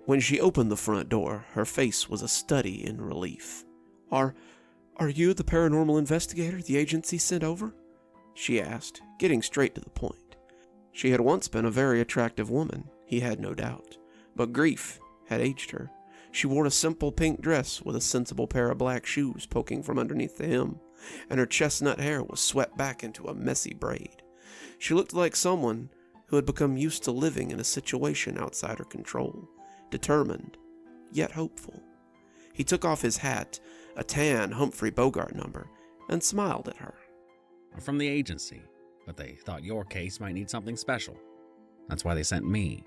When she opened the front door, her face was a study in relief. Are you the paranormal investigator the agency sent over?" she asked, getting straight to the point. She had once been a very attractive woman, he had no doubt, but grief had aged her. She wore a simple pink dress with a sensible pair of black shoes poking from underneath the hem, and her chestnut hair was swept back into a messy braid. She looked like someone who had become used to living in a situation outside her control, determined, yet hopeful. He took off his hat, a tan Humphrey Bogart number, and smiled at her. "I'm from the agency, but they thought your case might need something special. That's why they sent me."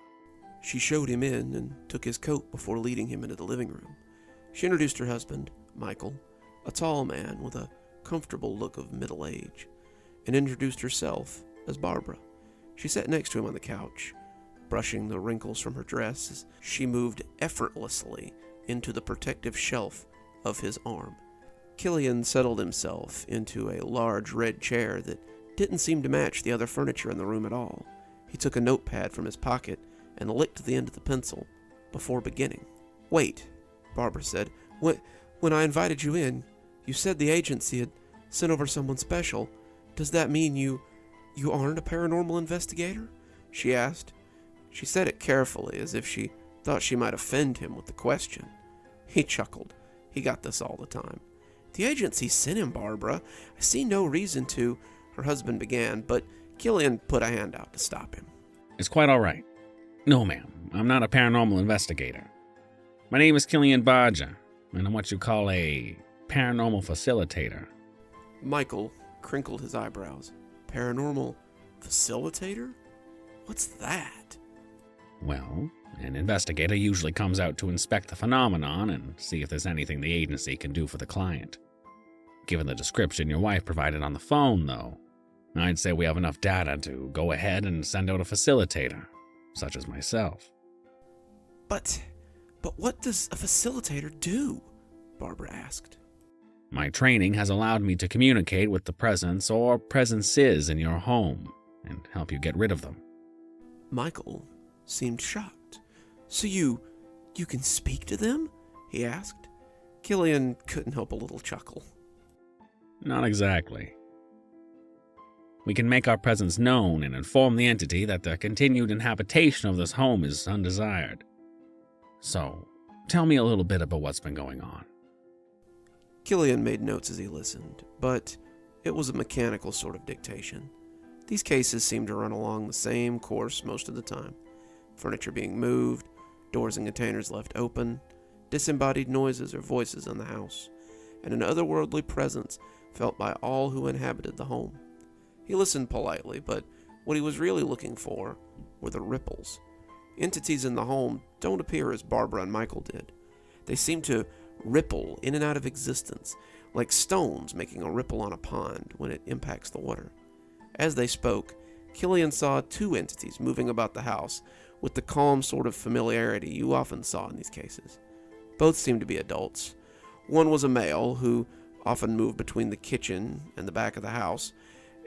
She showed him in and took his coat before leading him into the living room. She introduced her husband, Michael, a tall man with a comfortable look of middle age, and introduced herself as Barbara. She sat next to him on the couch, brushing the wrinkles from her dress as she moved effortlessly into the protective shelf of his arm. Killian settled himself into a large red chair that didn't seem to match the other furniture in the room at all. He took a notepad from his pocket and licked the end of the pencil before beginning. "Wait," Barbara said. When I invited you in, you said the agency had sent over someone special. Does that mean you aren't a paranormal investigator?" she asked. She said it carefully, as if she thought she might offend him with the question. He chuckled. He got this all the time. "The agency sent him, Barbara. I see no reason to," her husband began, but Killian put a hand out to stop him. "It's quite all right. No, ma'am, I'm not a paranormal investigator. My name is Killian Barger, and I'm what you call a paranormal facilitator." Michael crinkled his eyebrows. "Paranormal facilitator? What's that?" "Well, an investigator usually comes out to inspect the phenomenon and see if there's anything the agency can do for the client. Given the description your wife provided on the phone, though, I'd say we have enough data to go ahead and send out a facilitator, such as myself." But what does a facilitator do?" Barbara asked. "My training has allowed me to communicate with the presence or presences in your home and help you get rid of them." Michael seemed shocked. "So you can speak to them?" he asked. Killian couldn't help a little chuckle. "Not exactly. We can make our presence known and inform the entity that the continued inhabitation of this home is undesired. So, tell me a little bit about what's been going on." Killian made notes as he listened, but it was a mechanical sort of dictation. These cases seemed to run along the same course most of the time. Furniture being moved, doors and containers left open, disembodied noises or voices in the house, and an otherworldly presence felt by all who inhabited the home. He listened politely, but what he was really looking for were the ripples. Entities in the home don't appear as Barbara and Michael did. They seem to ripple in and out of existence, like stones making a ripple on a pond when it impacts the water. As they spoke, Killian saw two entities moving about the house with the calm sort of familiarity you often saw in these cases. Both seemed to be adults. One was a male who often moved between the kitchen and the back of the house,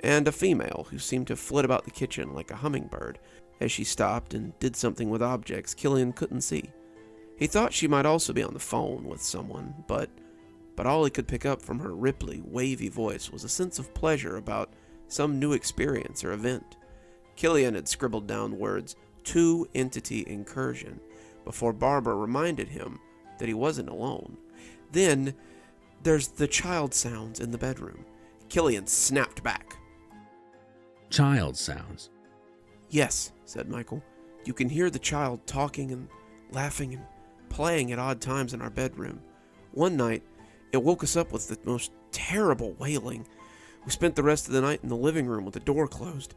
and a female who seemed to flit about the kitchen like a hummingbird as she stopped and did something with objects Killian couldn't see. He thought she might also be on the phone with someone, but all he could pick up from her ripply, wavy voice was a sense of pleasure about some new experience or event. Killian had scribbled down the words, "two-entity incursion," before Barbara reminded him that he wasn't alone. Then, there's the child sounds in the bedroom. Killian snapped back. "Child sounds?" "Yes," said Michael. "You can hear the child talking and laughing and playing at odd times in our bedroom. One night, it woke us up with the most terrible wailing. We spent the rest of the night in the living room with the door closed.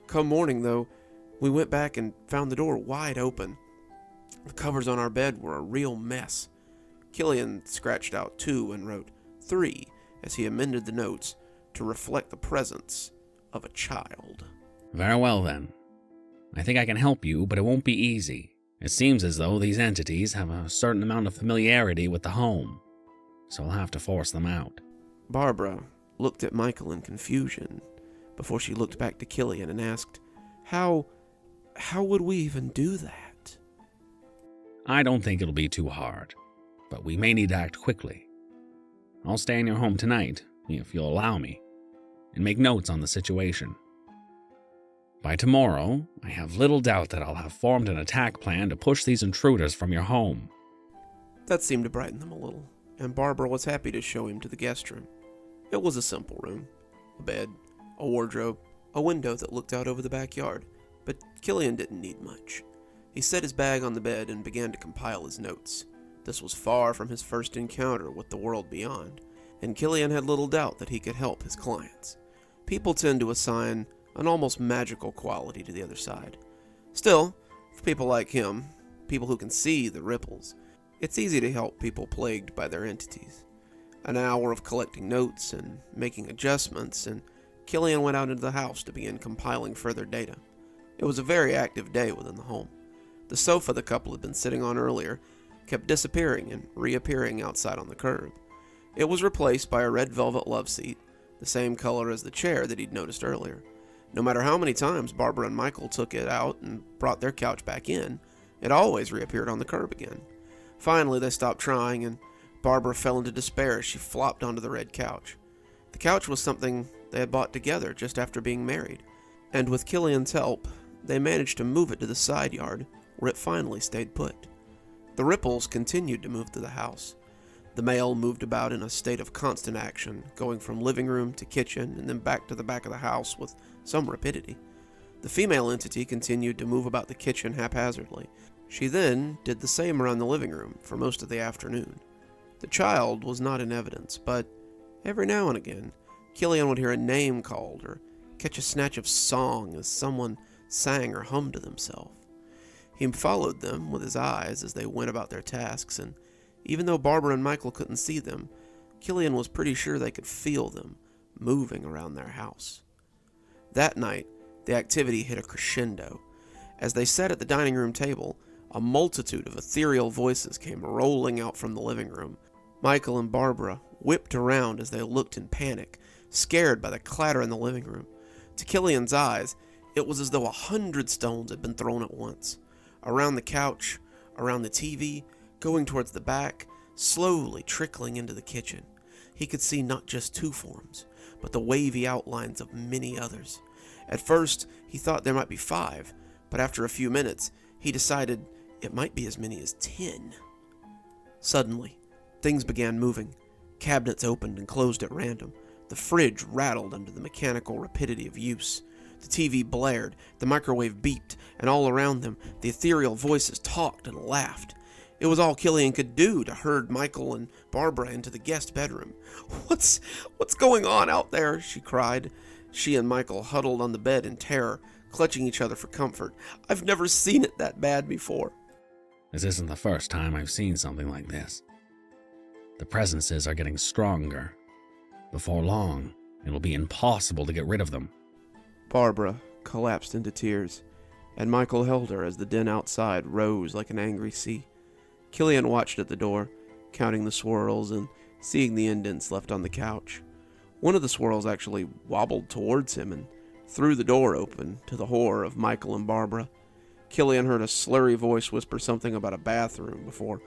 Come morning, though, we went back and found the door wide open. The covers on our bed were a real mess." Killian scratched out 2 and wrote 3 as he amended the notes to reflect the presence of a child. "Very well, then. I think I can help you, but it won't be easy. It seems as though these entities have a certain amount of familiarity with the home, so I'll have to force them out." Barbara looked at Michael in confusion before she looked back to Killian and asked, How would we even do that?" I don't think it'll be too hard, but we may need to act quickly. I'll stay in your home tonight, if you'll allow me, and make notes on the situation. By tomorrow, I have little doubt that I'll have formed an attack plan to push these intruders from your home. That seemed to brighten them a little, and Barbara was happy to show him to the guest room. It was a simple room. A bed, a wardrobe, a window that looked out over the backyard, but Killian didn't need much. He set his bag on the bed and began to compile his notes. This was far from his first encounter with the world beyond, and Killian had little doubt that he could help his clients. People tend to assign an almost magical quality to the other side. Still, for people like him, people who can see the ripples, it's easy to help people plagued by their entities. An hour of collecting notes and making adjustments, and Killian went out into the house to begin compiling further data. It was a very active day within the home. The sofa the couple had been sitting on earlier kept disappearing and reappearing outside on the curb. It was replaced by a red velvet love seat, the same color as the chair that he'd noticed earlier. No matter how many times Barbara and Michael took it out and brought their couch back in, it always reappeared on the curb again. Finally, they stopped trying, and Barbara fell into despair as she flopped onto the red couch. The couch was something they had bought together just after being married, and with Killian's help, they managed to move it to the side yard, where it finally stayed put. The ripples continued to move through the house. The male moved about in a state of constant action, going from living room to kitchen and then back to the back of the house with some rapidity. The female entity continued to move about the kitchen haphazardly. She then did the same around the living room for most of the afternoon. The child was not in evidence, but every now and again, Killian would hear a name called or catch a snatch of song as someone sang or hummed to themselves. He followed them with his eyes as they went about their tasks, and even though Barbara and Michael couldn't see them, Killian was pretty sure they could feel them moving around their house. That night, the activity hit a crescendo. As they sat at the dining room table, a multitude of ethereal voices came rolling out from the living room. Michael and Barbara whipped around as they looked in panic, scared by the clatter in the living room. To Killian's eyes, it was as though 100 stones had been thrown at once. Around the couch, around the TV, going towards the back, slowly trickling into the kitchen. He could see not just 2 forms, but the wavy outlines of many others. At first, he thought there might be 5, but after a few minutes, he decided it might be as many as 10. Suddenly, things began moving. Cabinets opened and closed at random. The fridge rattled under the mechanical rapidity of use. The TV blared, the microwave beeped, and all around them, the ethereal voices talked and laughed. It was all Killian could do to herd Michael and Barbara into the guest bedroom. What's going on out there?" she cried. She and Michael huddled on the bed in terror, clutching each other for comfort. "I've never seen it that bad before." This isn't the first time I've seen something like this. The presences are getting stronger. Before long, it'll be impossible to get rid of them. Barbara collapsed into tears, and Michael held her as the din outside rose like an angry sea. Killian watched at the door, counting the swirls and seeing the indents left on the couch. One of the swirls actually wobbled towards him and threw the door open, to the horror of Michael and Barbara. Killian heard a slurry voice whisper something about a bathroom before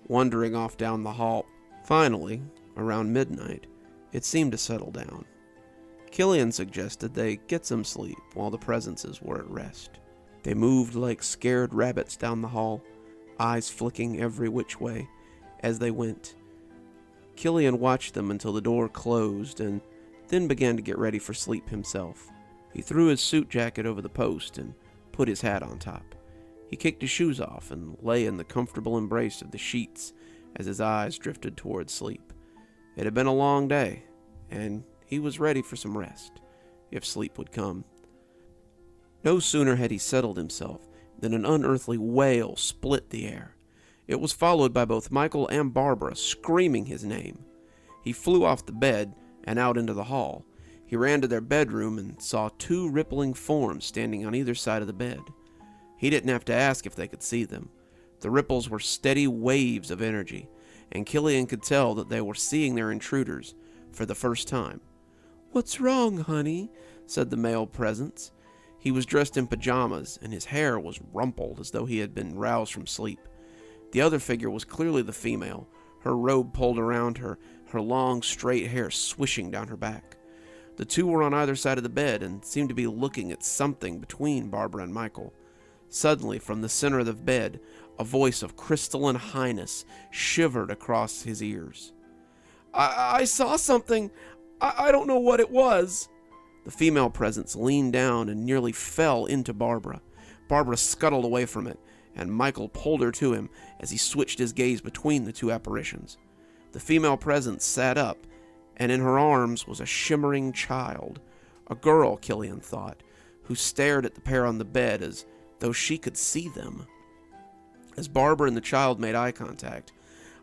wandering off down the hall. Finally, around midnight, it seemed to settle down. Killian suggested they get some sleep while the presences were at rest. They moved like scared rabbits down the hall, eyes flicking every which way as they went. Killian watched them until the door closed and then began to get ready for sleep himself. He threw his suit jacket over the post and put his hat on top. He kicked his shoes off and lay in the comfortable embrace of the sheets as his eyes drifted toward sleep. It had been a long day, and he was ready for some rest, if sleep would come. No sooner had he settled himself than an unearthly wail split the air. It was followed by both Michael and Barbara screaming his name. He flew off the bed and out into the hall. He ran to their bedroom and saw 2 rippling forms standing on either side of the bed. He didn't have to ask if they could see them. The ripples were steady waves of energy, and Killian could tell that they were seeing their intruders for the first time. "What's wrong, honey?" said the male presence. He was dressed in pajamas, and his hair was rumpled as though he had been roused from sleep. The other figure was clearly the female, her robe pulled around her, her long, straight hair swishing down her back. The two were on either side of the bed and seemed to be looking at something between Barbara and Michael. Suddenly, from the center of the bed, a voice of crystalline highness shivered across his ears. I saw something. I don't know what it was. The female presence leaned down and nearly fell into Barbara. Barbara scuttled away from it, and Michael pulled her to him as he switched his gaze between the two apparitions. The female presence sat up, and in her arms was a shimmering child, a girl, Killian thought, who stared at the pair on the bed as though she could see them. As Barbara and the child made eye contact,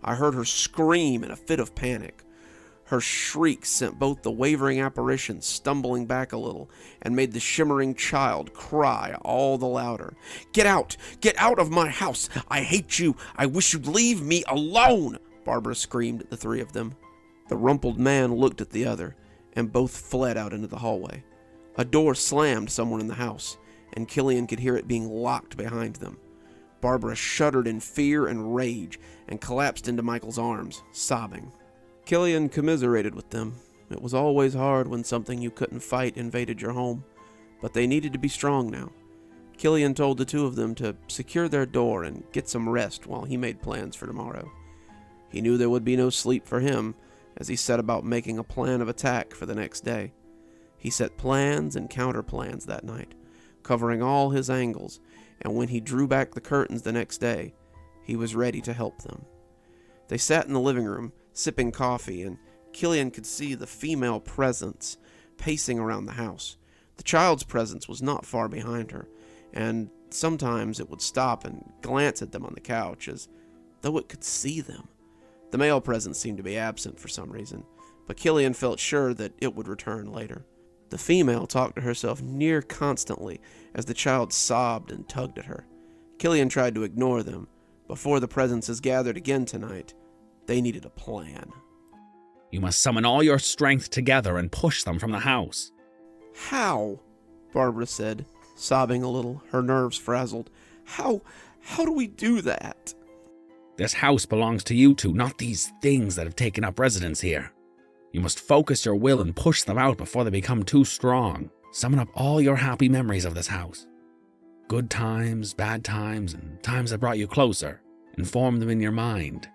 I heard her scream in a fit of panic. Her shriek sent both the wavering apparitions stumbling back a little and made the shimmering child cry all the louder. Get out! Get out of my house! I hate you! I wish you'd leave me alone! Barbara screamed at the three of them. The rumpled man looked at the other, and both fled out into the hallway. A door slammed somewhere in the house, and Killian could hear it being locked behind them. Barbara shuddered in fear and rage and collapsed into Michael's arms, sobbing. Killian commiserated with them. It was always hard when something you couldn't fight invaded your home, but they needed to be strong now. Killian told the two of them to secure their door and get some rest while he made plans for tomorrow. He knew there would be no sleep for him as he set about making a plan of attack for the next day. He set plans and counterplans that night, covering all his angles, and when he drew back the curtains the next day, he was ready to help them. They sat in the living room, sipping coffee, and Killian could see the female presence pacing around the house. The child's presence was not far behind her, and sometimes it would stop and glance at them on the couch as though it could see them. The male presence seemed to be absent for some reason, but Killian felt sure that it would return later. The female talked to herself near constantly as the child sobbed and tugged at her. Killian tried to ignore them. Before the presences gathered again tonight, they needed a plan. You must summon all your strength together and push them from the house. How? Barbara said, sobbing a little, her nerves frazzled. How do we do that? This house belongs to you two, not these things that have taken up residence here. You must focus your will and push them out before they become too strong. Summon up all your happy memories of this house. Good times, bad times, and times that brought you closer. And form them in your mind.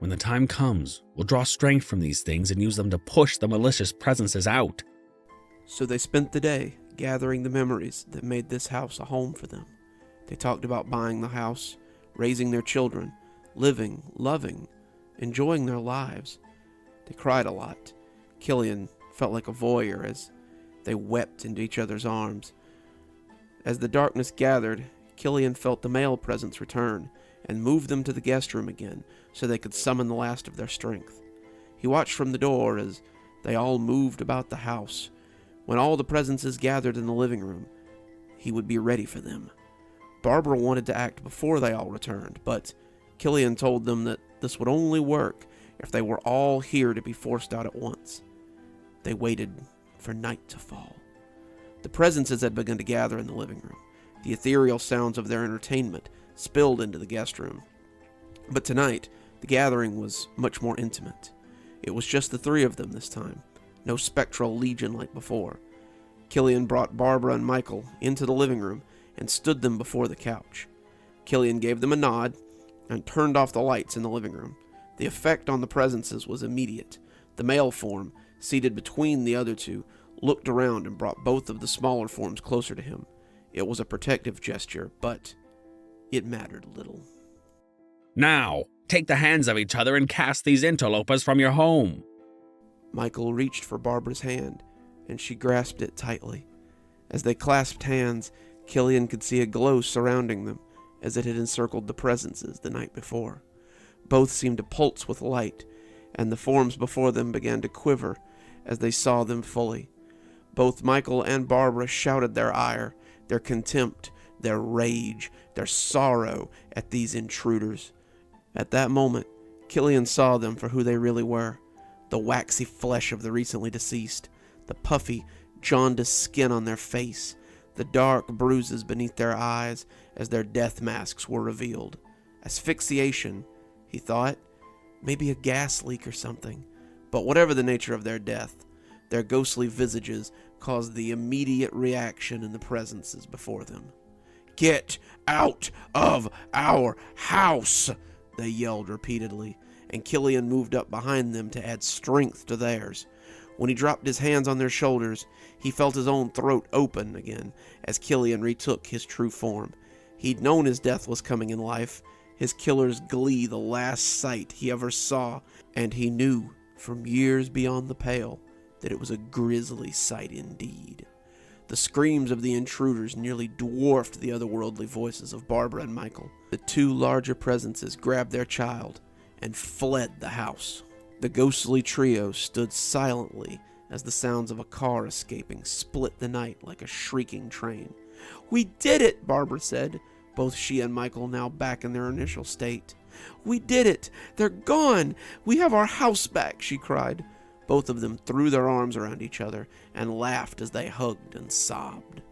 When the time comes, we'll draw strength from these things and use them to push the malicious presences out. So they spent the day gathering the memories that made this house a home for them. They talked about buying the house, raising their children, living, loving, enjoying their lives. They cried a lot. Killian felt like a voyeur as they wept into each other's arms. As the darkness gathered, Killian felt the male presence return and moved them to the guest room again so they could summon the last of their strength. He watched from the door as they all moved about the house. When all the presences gathered in the living room, he would be ready for them. Barbara wanted to act before they all returned, but Killian told them that this would only work if they were all here to be forced out at once. They waited for night to fall. The presences had begun to gather in the living room. The ethereal sounds of their entertainment spilled into the guest room. But tonight, the gathering was much more intimate. It was just the three of them this time, no spectral legion like before. Killian brought Barbara and Michael into the living room and stood them before the couch. Killian gave them a nod and turned off the lights in the living room. The effect on the presences was immediate. The male form, seated between the other two, looked around and brought both of the smaller forms closer to him. It was a protective gesture, but it mattered little. Now, take the hands of each other and cast these interlopers from your home. Michael reached for Barbara's hand, and she grasped it tightly. As they clasped hands, Killian could see a glow surrounding them, as it had encircled the presences the night before. Both seemed to pulse with light, and the forms before them began to quiver as they saw them fully. Both Michael and Barbara shouted their ire, their contempt, their rage, their sorrow at these intruders. At that moment, Killian saw them for who they really were. The waxy flesh of the recently deceased, the puffy, jaundiced skin on their face, the dark bruises beneath their eyes as their death masks were revealed. Asphyxiation, he thought. Maybe a gas leak or something. But whatever the nature of their death, their ghostly visages caused the immediate reaction in the presences before them. "Get out of our house!" they yelled repeatedly, and Killian moved up behind them to add strength to theirs. When he dropped his hands on their shoulders, he felt his own throat open again as Killian retook his true form. He'd known his death was coming in life, his killer's glee the last sight he ever saw, and he knew from years beyond the pale that it was a grisly sight indeed. The screams of the intruders nearly dwarfed the otherworldly voices of Barbara and Michael. The two larger presences grabbed their child and fled the house. The ghostly trio stood silently as the sounds of a car escaping split the night like a shrieking train. "We did it," Barbara said, both she and Michael now back in their initial state. "We did it! They're gone! We have our house back!" she cried. Both of them threw their arms around each other and laughed as they hugged and sobbed.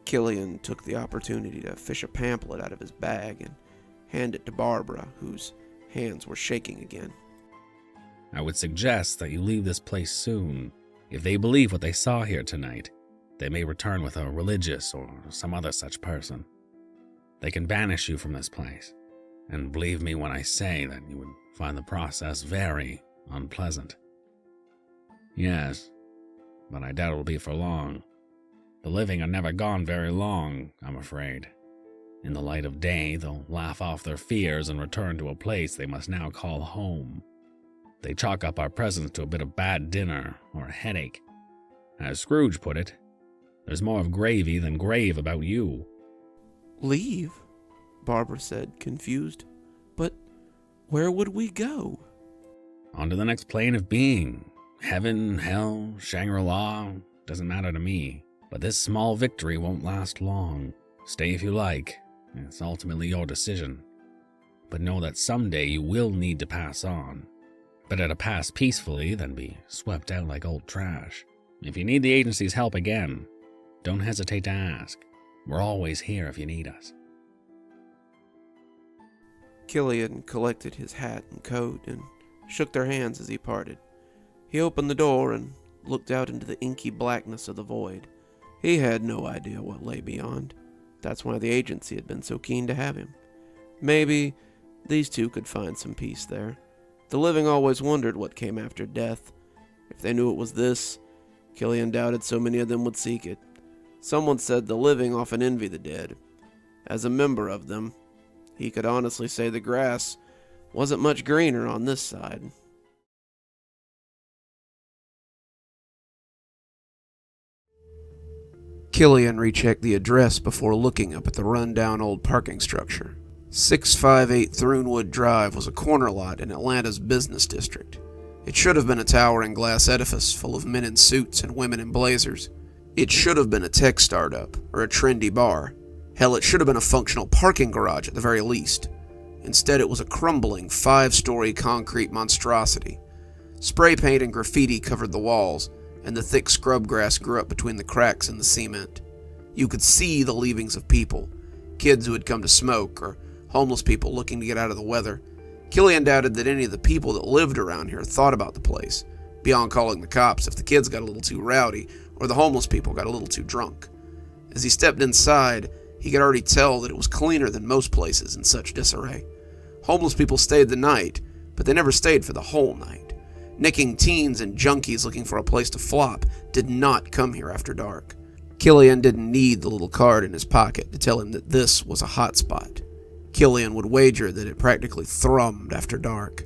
Killian took the opportunity to fish a pamphlet out of his bag and hand it to Barbara, whose hands were shaking again. I would suggest that you leave this place soon. If they believe what they saw here tonight, they may return with a religious or some other such person. They can banish you from this place, and believe me when I say that you would find the process very unpleasant. Yes, but I doubt it will be for long. The living are never gone very long, I'm afraid. In the light of day, they'll laugh off their fears and return to a place they must now call home. They chalk up our presence to a bit of bad dinner or a headache. As Scrooge put it, there's more of gravy than grave about you. "Leave?" Barbara said, confused. "But where would we go?" On to the next plane of being. Heaven, hell, Shangri-La, doesn't matter to me. But this small victory won't last long. Stay if you like. It's ultimately your decision. But know that someday you will need to pass on. Better to pass peacefully than be swept out like old trash. If you need the agency's help again, don't hesitate to ask. We're always here if you need us. Killian collected his hat and coat and shook their hands as he parted. He opened the door and looked out into the inky blackness of the void. He had no idea what lay beyond. That's why the agency had been so keen to have him. Maybe these two could find some peace there. The living always wondered what came after death. If they knew it was this, Killian doubted so many of them would seek it. Someone said the living often envy the dead. As a member of them, he could honestly say the grass wasn't much greener on this side. Killian rechecked the address before looking up at the run-down old parking structure. 658 Throonwood Drive was a corner lot in Atlanta's business district. It should have been a towering glass edifice full of men in suits and women in blazers. It should have been a tech startup or a trendy bar. Hell, it should have been a functional parking garage at the very least. Instead, it was a crumbling 5-story concrete monstrosity. Spray paint and graffiti covered the walls, and the thick scrub grass grew up between the cracks in the cement. You could see the leavings of people, kids who had come to smoke, or homeless people looking to get out of the weather. Killian doubted that any of the people that lived around here thought about the place, beyond calling the cops if the kids got a little too rowdy or the homeless people got a little too drunk. As he stepped inside, he could already tell that it was cleaner than most places in such disarray. Homeless people stayed the night, but they never stayed for the whole night. Nicking teens and junkies looking for a place to flop did not come here after dark. Killian didn't need the little card in his pocket to tell him that this was a hot spot. Killian would wager that it practically thrummed after dark.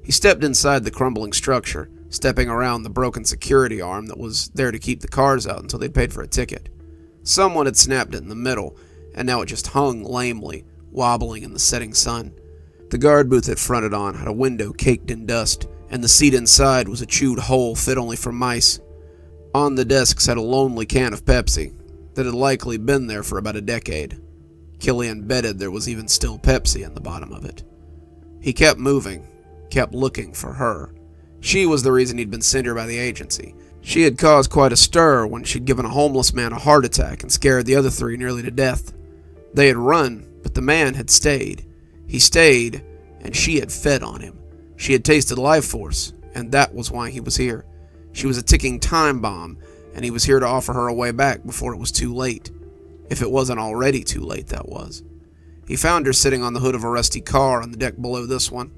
He stepped inside the crumbling structure, stepping around the broken security arm that was there to keep the cars out until they'd paid for a ticket. Someone had snapped it in the middle, and now it just hung lamely, wobbling in the setting sun. The guard booth it fronted on had a window caked in dust, and the seat inside was a chewed hole fit only for mice. On the desk sat a lonely can of Pepsi that had likely been there for about a decade. Killian betted there was even still Pepsi in the bottom of it. He kept moving, kept looking for her. She was the reason he'd been sent here by the agency. She had caused quite a stir when she'd given a homeless man a heart attack and scared the other three nearly to death. They had run, but the man had stayed. He stayed, and she had fed on him. She had tasted life force, and that was why he was here. She was a ticking time bomb, and he was here to offer her a way back before it was too late. If it wasn't already too late, that was. He found her sitting on the hood of a rusty car on the deck below this one.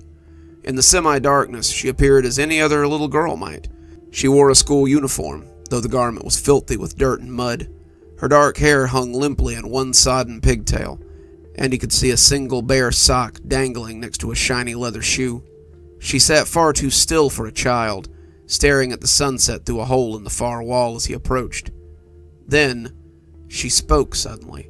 In the semi-darkness, she appeared as any other little girl might. She wore a school uniform, though the garment was filthy with dirt and mud. Her dark hair hung limply on one sodden pigtail, and he could see a single bare sock dangling next to a shiny leather shoe. She sat far too still for a child, staring at the sunset through a hole in the far wall as he approached. Then, she spoke suddenly.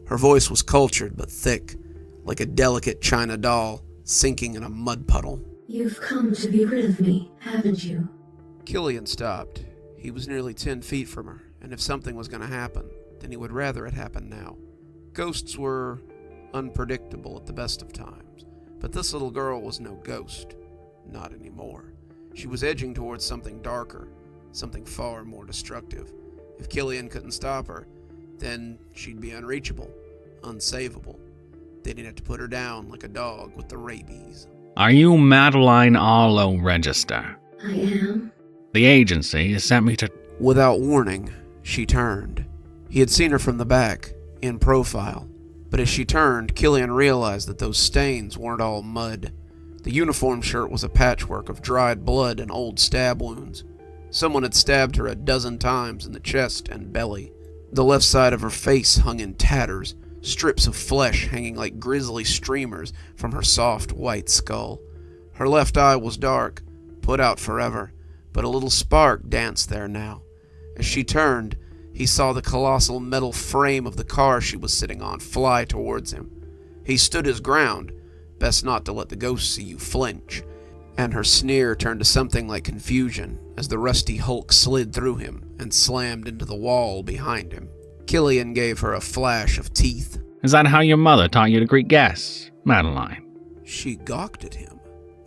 Her voice was cultured but thick, like a delicate china doll sinking in a mud puddle. You've come to be rid of me, haven't you? Killian stopped. He was nearly 10 feet from her, and if something was going to happen, then he would rather it happen now. Ghosts were unpredictable at the best of times, but this little girl was no ghost. Not anymore. She was edging towards something darker, something far more destructive. If Killian couldn't stop her, then she'd be unreachable, unsavable. Then he'd have to put her down like a dog with the rabies. Are you Madeline Arlo Register? I am. The agency has sent me to... Without warning, she turned. He had seen her from the back, in profile, but as she turned, Killian realized that those stains weren't all mud. The uniform shirt was a patchwork of dried blood and old stab wounds. Someone had stabbed her a dozen times in the chest and belly. The left side of her face hung in tatters, strips of flesh hanging like grisly streamers from her soft white skull. Her left eye was dark, put out forever, but a little spark danced there now. As she turned, he saw the colossal metal frame of the car she was sitting on fly towards him. He stood his ground, best not to let the ghost see you flinch, and her sneer turned to something like confusion as the rusty hulk slid through him and slammed into the wall behind him. Killian gave her a flash of teeth. Is that how your mother taught you to greet guests, Madeline? She gawked at him.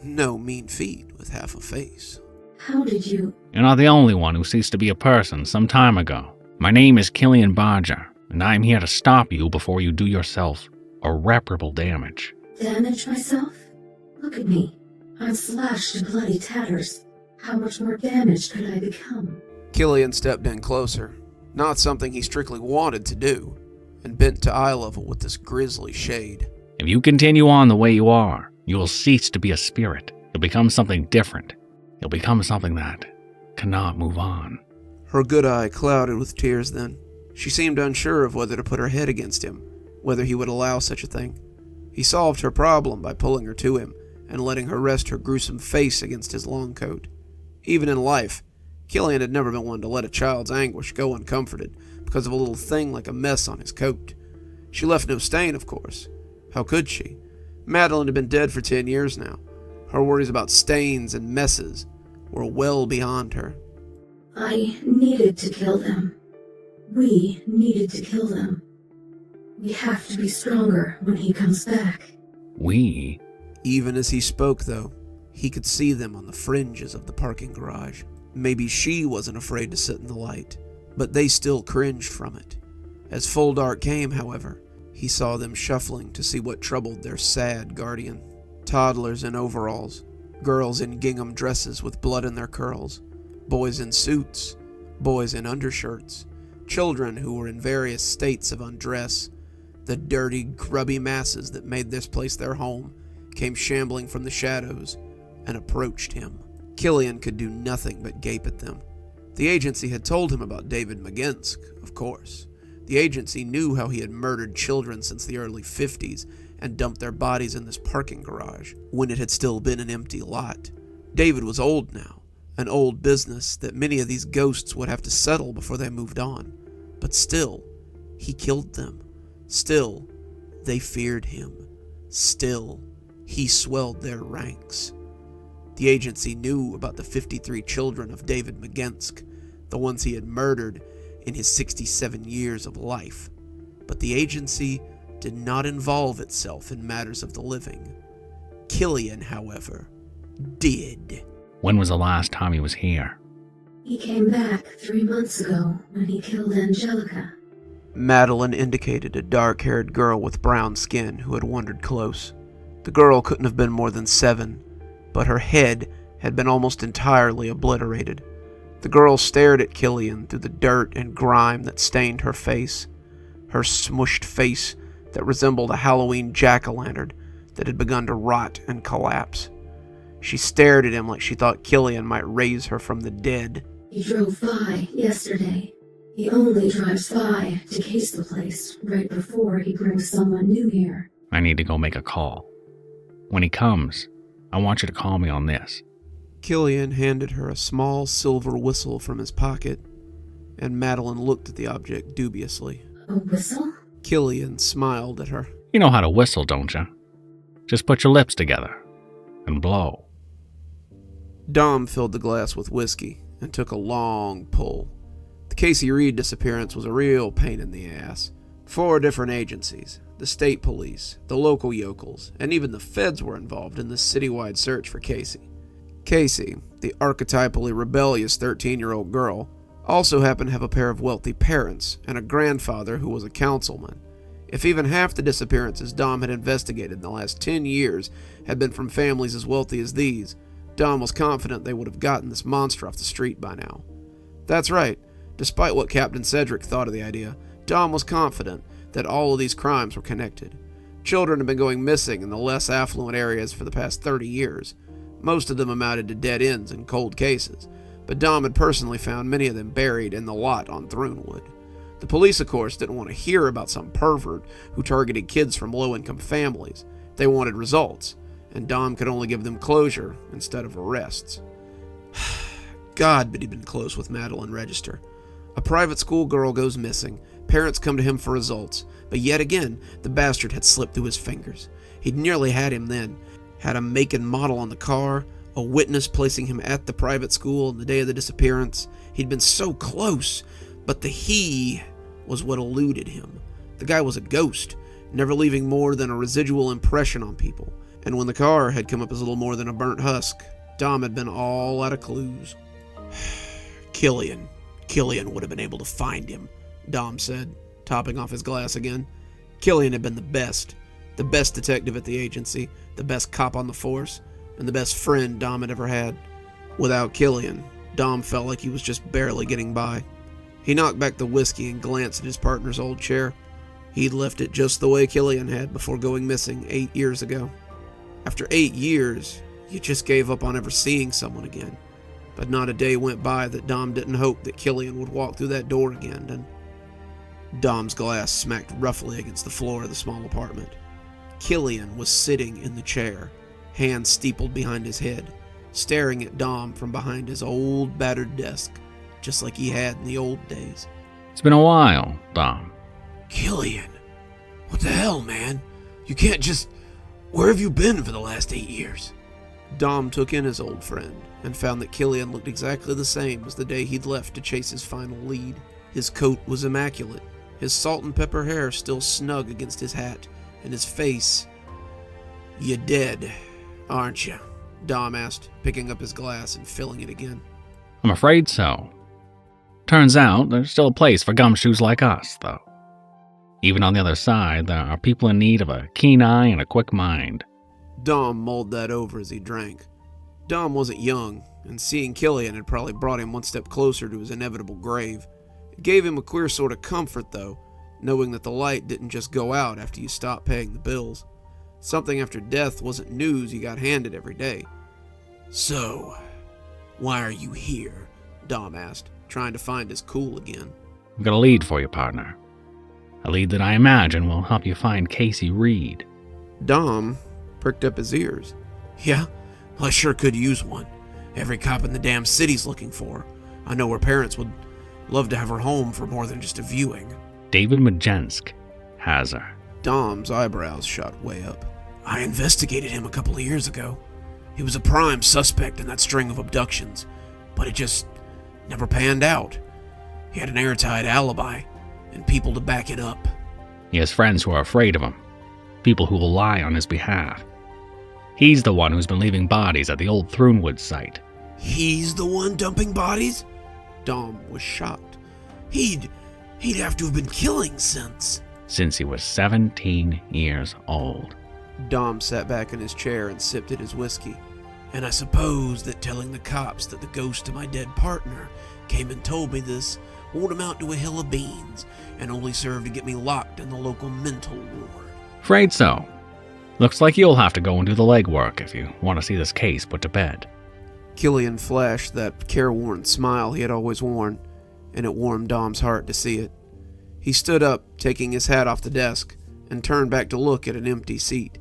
No mean feat with half a face. How did you... You're not the only one who ceased to be a person some time ago. My name is Killian Barger, and I am here to stop you before you do yourself irreparable damage. Damage myself? Look at me. I'm slashed to bloody tatters. How much more damaged could I become? Killian stepped in closer, not something he strictly wanted to do, and bent to eye level with this grisly shade. If you continue on the way you are, you will cease to be a spirit. You'll become something different. You'll become something that cannot move on. Her good eye clouded with tears then. She seemed unsure of whether to put her head against him, whether he would allow such a thing. He solved her problem by pulling her to him and letting her rest her gruesome face against his long coat. Even in life, Killian had never been one to let a child's anguish go uncomforted because of a little thing like a mess on his coat. She left no stain, of course. How could she? Madeline had been dead for 10 years now. Her worries about stains and messes were well beyond her. I needed to kill them. We needed to kill them. We have to be stronger when he comes back. We? Even as he spoke, though, he could see them on the fringes of the parking garage. Maybe she wasn't afraid to sit in the light, but they still cringed from it. As full dark came, however, he saw them shuffling to see what troubled their sad guardian. Toddlers in overalls, girls in gingham dresses with blood in their curls, boys in suits, boys in undershirts, children who were in various states of undress. The dirty, grubby masses that made this place their home came shambling from the shadows and approached him. Killian could do nothing but gape at them. The agency had told him about David McGinsk, of course. The agency knew how he had murdered children since the early 50s and dumped their bodies in this parking garage when it had still been an empty lot. David was old now, an old business that many of these ghosts would have to settle before they moved on. But still, he killed them. Still, they feared him. Still, he swelled their ranks. The agency knew about the 53 children of David McGinsk, the ones he had murdered in his 67 years of life. But the agency did not involve itself in matters of the living. Killian, however, did. When was the last time he was here? He came back 3 months ago when he killed Angelica. Madeline indicated a dark-haired girl with brown skin who had wandered close. The girl couldn't have been more than 7, but her head had been almost entirely obliterated. The girl stared at Killian through the dirt and grime that stained her face, her smushed face that resembled a Halloween jack-o'-lantern that had begun to rot and collapse. She stared at him like she thought Killian might raise her from the dead. He drove by yesterday. He only drives by to case the place right before he brings someone new here. I need to go make a call. When he comes, I want you to call me on this. Killian handed her a small silver whistle from his pocket, and Madeline looked at the object dubiously. A whistle? Killian smiled at her. You know how to whistle, don't you? Just put your lips together and blow. Dom filled the glass with whiskey and took a long pull. The Casey Reed disappearance was a real pain in the ass. 4 different agencies, the state police, the local yokels, and even the feds were involved in this citywide search for Casey. Casey, the archetypally rebellious 13-year-old girl, also happened to have a pair of wealthy parents and a grandfather who was a councilman. If even half the disappearances Dom had investigated in the last 10 years had been from families as wealthy as these, Dom was confident they would have gotten this monster off the street by now. That's right, despite what Captain Cedric thought of the idea, Dom was confident that all of these crimes were connected. Children had been going missing in the less affluent areas for the past 30 years. Most of them amounted to dead ends and cold cases, but Dom had personally found many of them buried in the lot on Thrunewood. The police, of course, didn't want to hear about some pervert who targeted kids from low-income families. They wanted results, and Dom could only give them closure instead of arrests. God, but he'd been close with Madeline Register. A private school girl goes missing. Parents come to him for results, but yet again, the bastard had slipped through his fingers. He'd nearly had him then. Had a make and model on the car, a witness placing him at the private school on the day of the disappearance. He'd been so close, but the he was what eluded him. The guy was a ghost, never leaving more than a residual impression on people. And when the car had come up as little more than a burnt husk, Dom had been all out of clues. Killian would have been able to find him, Dom said, topping off his glass again. Killian had been the best detective at the agency, the best cop on the force, and the best friend Dom had ever had. Without Killian, Dom felt like he was just barely getting by. He knocked back the whiskey and glanced at his partner's old chair. He'd left it just the way Killian had before going missing 8 years ago. After 8 years, you just gave up on ever seeing someone again. But not a day went by that Dom didn't hope that Killian would walk through that door again, and Dom's glass smacked roughly against the floor of the small apartment. Killian was sitting in the chair, hands steepled behind his head, staring at Dom from behind his old battered desk, just like he had in the old days. It's been a while, Dom. Killian, what the hell, man? You can't just... Where have you been for the last 8 years? Dom took in his old friend and found that Killian looked exactly the same as the day he'd left to chase his final lead. His coat was immaculate, his salt and pepper hair still snug against his hat, and his face... You dead, aren't you? Dom asked, picking up his glass and filling it again. I'm afraid so. Turns out there's still a place for gumshoes like us, though. Even on the other side, there are people in need of a keen eye and a quick mind. Dom mulled that over as he drank. Dom wasn't young, and seeing Killian had probably brought him one step closer to his inevitable grave. It gave him a queer sort of comfort, though, knowing that the light didn't just go out after you stopped paying the bills. Something after death wasn't news you got handed every day. So, why are you here? Dom asked, trying to find his cool again. I've got a lead for you, partner. A lead that I imagine will help you find Casey Reed. Dom pricked up his ears. Yeah, well, I sure could use one. Every cop in the damn city's looking for her. I know her parents would love to have her home for more than just a viewing. David Majensk has her. Dom's eyebrows shot way up. I investigated him a couple of years ago. He was a prime suspect in that string of abductions, but it just never panned out. He had an airtight alibi, and people to back it up. He has friends who are afraid of him, people who will lie on his behalf. He's the one who's been leaving bodies at the old Thrunewood site. He's the one dumping bodies? Dom was shocked. He'd have to have been killing since he was 17 years old. Dom sat back in his chair and sipped at his whiskey. "And I suppose that telling the cops that the ghost of my dead partner came and told me this won't amount to a hill of beans and only serve to get me locked in the local mental ward." Afraid so. Looks like you'll have to go and do the legwork if you want to see this case put to bed. Killian flashed that careworn smile he had always worn, and it warmed Dom's heart to see it. He stood up, taking his hat off the desk, and turned back to look at an empty seat.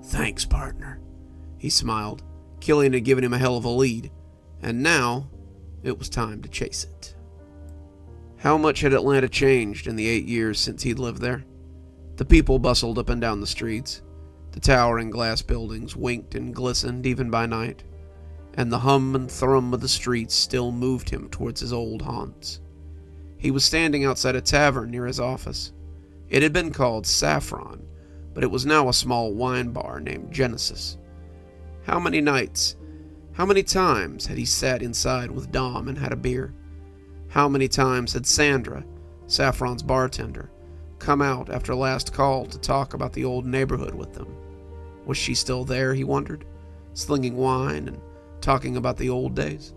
"Thanks, partner," he smiled. Killian had given him a hell of a lead, and now it was time to chase it. How much had Atlanta changed in the 8 years since he'd lived there? The people bustled up and down the streets. The towering glass buildings winked and glistened even by night, and the hum and thrum of the streets still moved him towards his old haunts. He was standing outside a tavern near his office. It had been called Saffron, but it was now a small wine bar named Genesis. How many nights, how many times had he sat inside with Dom and had a beer? How many times had Sandra, Saffron's bartender, come out after last call to talk about the old neighborhood with them? Was she still there, he wondered, slinging wine and talking about the old days?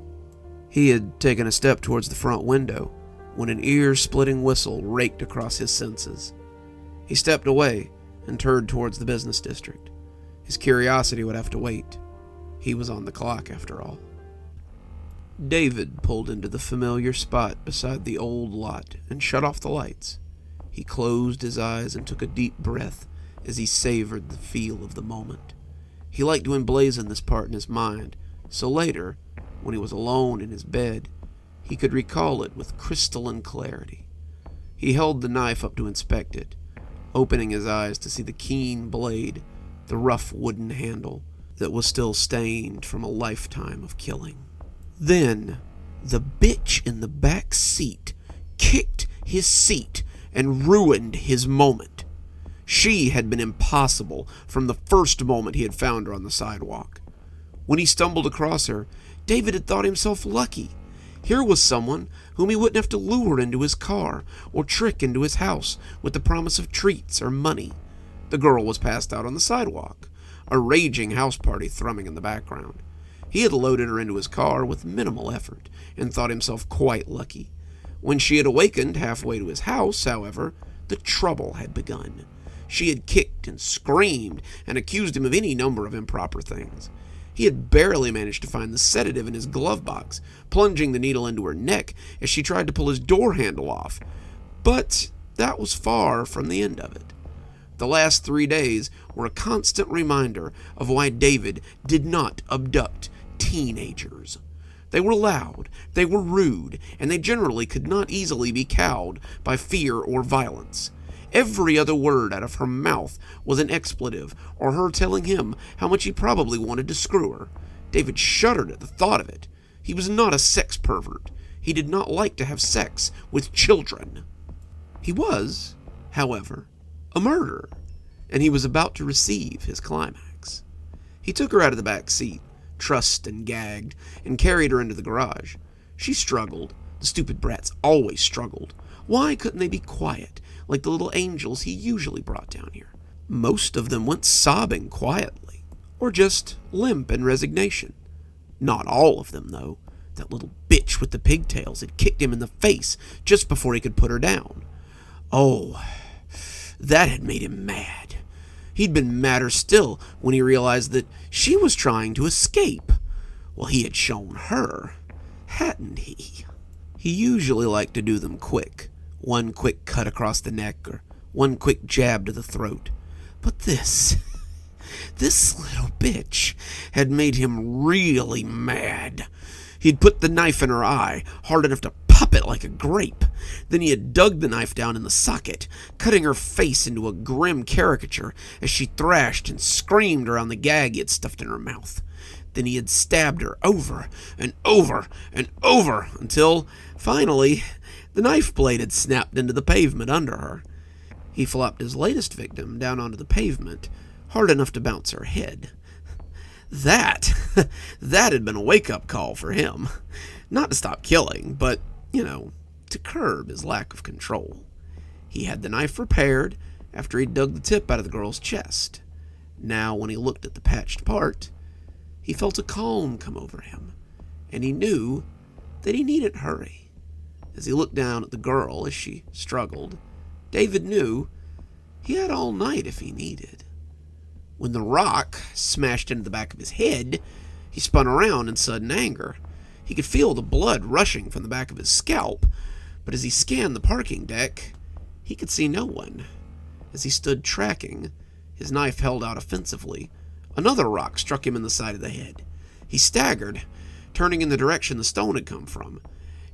He had taken a step towards the front window when an ear-splitting whistle raked across his senses. He stepped away and turned towards the business district. His curiosity would have to wait. He was on the clock, after all. David pulled into the familiar spot beside the old lot and shut off the lights. He closed his eyes and took a deep breath as he savored the feel of the moment. He liked to emblazon this part in his mind, so later, when he was alone in his bed, he could recall it with crystalline clarity. He held the knife up to inspect it, opening his eyes to see the keen blade, the rough wooden handle that was still stained from a lifetime of killing. Then, the bitch in the back seat kicked his seat and ruined his moment. She had been impossible from the first moment he had found her on the sidewalk. When he stumbled across her, David had thought himself lucky. Here was someone whom he wouldn't have to lure into his car or trick into his house with the promise of treats or money. The girl was passed out on the sidewalk, a raging house party thrumming in the background. He had loaded her into his car with minimal effort and thought himself quite lucky. When she had awakened halfway to his house, however, the trouble had begun. She had kicked and screamed and accused him of any number of improper things. He had barely managed to find the sedative in his glove box, plunging the needle into her neck as she tried to pull his door handle off. But that was far from the end of it. The last 3 days were a constant reminder of why David did not abduct teenagers. They were loud, they were rude, and they generally could not easily be cowed by fear or violence. Every other word out of her mouth was an expletive, or her telling him how much he probably wanted to screw her. David shuddered at the thought of it. He was not a sex pervert. He did not like to have sex with children. He was, however, a murderer, and he was about to receive his climax. He took her out of the back seat, trussed and gagged, and carried her into the garage. She struggled. The stupid brats always struggled. Why couldn't they be quiet, like the little angels he usually brought down here? Most of them went sobbing quietly, or just limp in resignation. Not all of them, though. That little bitch with the pigtails had kicked him in the face just before he could put her down. Oh, that had made him mad. He'd been madder still when he realized that she was trying to escape. Well, he had shown her, hadn't he? He usually liked to do them quick. One quick cut across the neck or one quick jab to the throat. But this little bitch had made him really mad. He'd put the knife in her eye, hard enough to pop it like a grape. Then he had dug the knife down in the socket, cutting her face into a grim caricature as she thrashed and screamed around the gag he had stuffed in her mouth. Then he had stabbed her over and over and over until, finally, the knife blade had snapped into the pavement under her. He flopped his latest victim down onto the pavement, hard enough to bounce her head. That had been a wake-up call for him. Not to stop killing, but, to curb his lack of control. He had the knife repaired after he dug the tip out of the girl's chest. Now, when he looked at the patched part, he felt a calm come over him, and he knew that he needn't hurry. As he looked down at the girl as she struggled, David knew he had all night if he needed. When the rock smashed into the back of his head, he spun around in sudden anger. He could feel the blood rushing from the back of his scalp, but as he scanned the parking deck, he could see no one. As he stood tracking, his knife held out offensively, another rock struck him in the side of the head. He staggered, turning in the direction the stone had come from.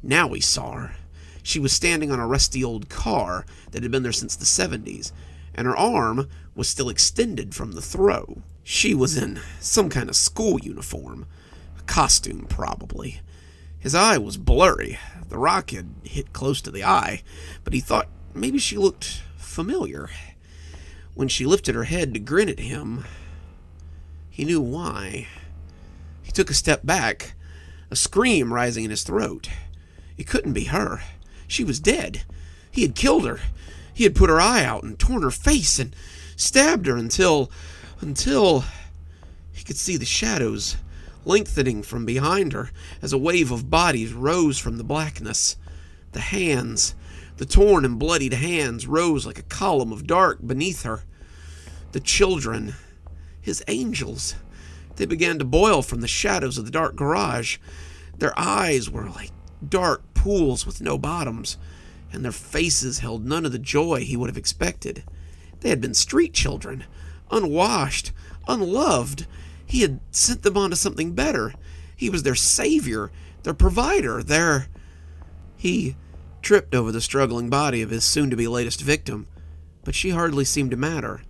Now he saw her. She was standing on a rusty old car that had been there since the 70s, and her arm was still extended from the throw. She was in some kind of school uniform. A costume, probably. His eye was blurry. The rock had hit close to the eye, but he thought maybe she looked familiar. When she lifted her head to grin at him, he knew why. He took a step back, a scream rising in his throat. It couldn't be her. She was dead. He had killed her. He had put her eye out and torn her face and stabbed her until he could see the shadows lengthening from behind her as a wave of bodies rose from the blackness. The hands, the torn and bloodied hands, rose like a column of dark beneath her. The children, his angels, they began to boil from the shadows of the dark garage. Their eyes were like dark pools with no bottoms, and their faces held none of the joy he would have expected. They had been street children, unwashed, unloved. He had sent them on to something better. He was their savior, their provider, He tripped over the struggling body of his soon-to-be latest victim, but she hardly seemed to matter.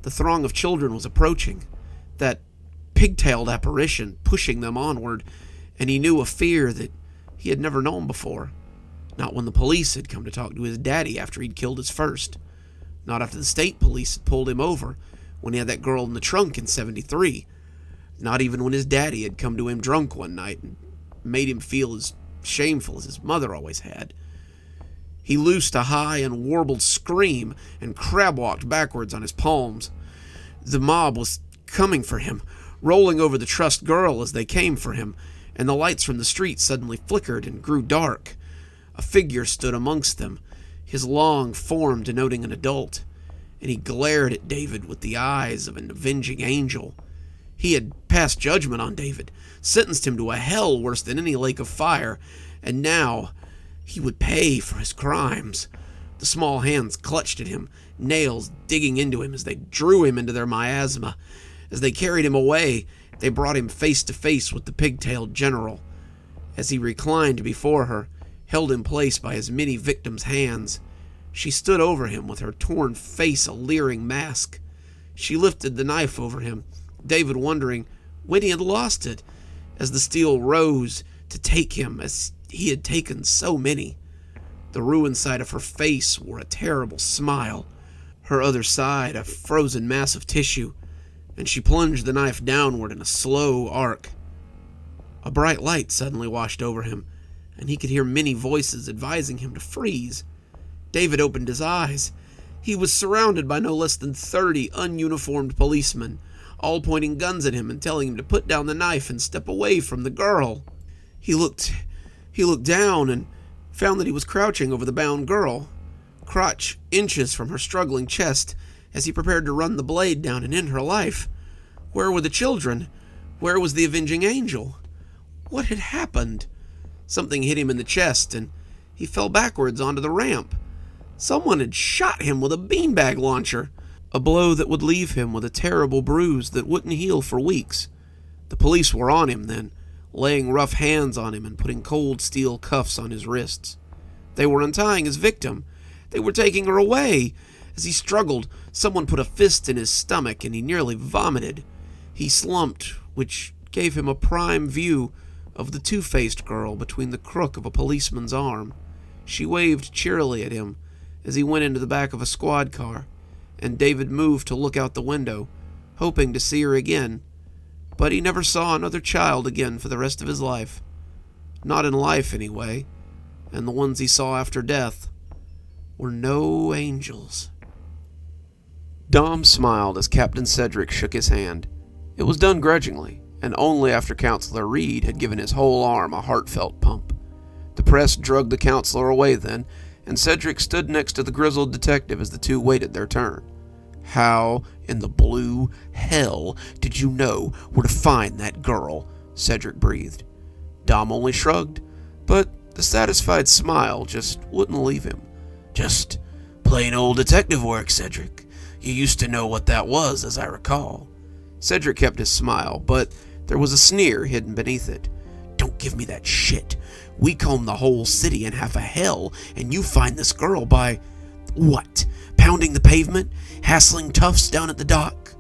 The throng of children was approaching, that pigtailed apparition pushing them onward, and he knew a fear that he had never known before. Not when the police had come to talk to his daddy after he'd killed his first. Not after the state police had pulled him over when he had that girl in the trunk in 73. Not even when his daddy had come to him drunk one night and made him feel as shameful as his mother always had. He loosed a high and warbled scream and crab-walked backwards on his palms. The mob was coming for him, rolling over the trussed girl as they came for him, and the lights from the street suddenly flickered and grew dark. A figure stood amongst them, his long form denoting an adult, and he glared at David with the eyes of an avenging angel. He had passed judgment on David, sentenced him to a hell worse than any lake of fire, and now he would pay for his crimes. The small hands clutched at him, nails digging into him as they drew him into their miasma. As they carried him away, they brought him face to face with the pigtailed general. As he reclined before her, held in place by his many victims' hands, she stood over him with her torn face a leering mask. She lifted the knife over him, David wondering when he had lost it, as the steel rose to take him as he had taken so many. The ruined side of her face wore a terrible smile, her other side a frozen mass of tissue, and she plunged the knife downward in a slow arc. A bright light suddenly washed over him, and he could hear many voices advising him to freeze. David opened his eyes. He was surrounded by no less than 30 ununiformed policemen, all pointing guns at him and telling him to put down the knife and step away from the girl. He looked down and found that he was crouching over the bound girl, crotch inches from her struggling chest, as he prepared to run the blade down and end her life. Where were the children? Where was the avenging angel? What had happened? Something hit him in the chest, and he fell backwards onto the ramp. Someone had shot him with a beanbag launcher, a blow that would leave him with a terrible bruise that wouldn't heal for weeks. The police were on him then, laying rough hands on him and putting cold steel cuffs on his wrists. They were untying his victim. They were taking her away. As he struggled, someone put a fist in his stomach and he nearly vomited. He slumped, which gave him a prime view of the two-faced girl between the crook of a policeman's arm. She waved cheerily at him as he went into the back of a squad car, and David moved to look out the window, hoping to see her again. But he never saw another child again for the rest of his life. Not in life, anyway, and the ones he saw after death were no angels. Dom smiled as Captain Cedric shook his hand. It was done grudgingly, and only after Counselor Reed had given his whole arm a heartfelt pump. The press drugged the counselor away then, and Cedric stood next to the grizzled detective as the two waited their turn. "How in the blue hell did you know where to find that girl?" Cedric breathed. Dom only shrugged, but the satisfied smile just wouldn't leave him. "Just plain old detective work, Cedric. You used to know what that was, as I recall." Cedric kept his smile, but there was a sneer hidden beneath it. "Don't give me that shit. We comb the whole city in half a hell, and you find this girl by, what, pounding the pavement, hassling toughs down at the dock?"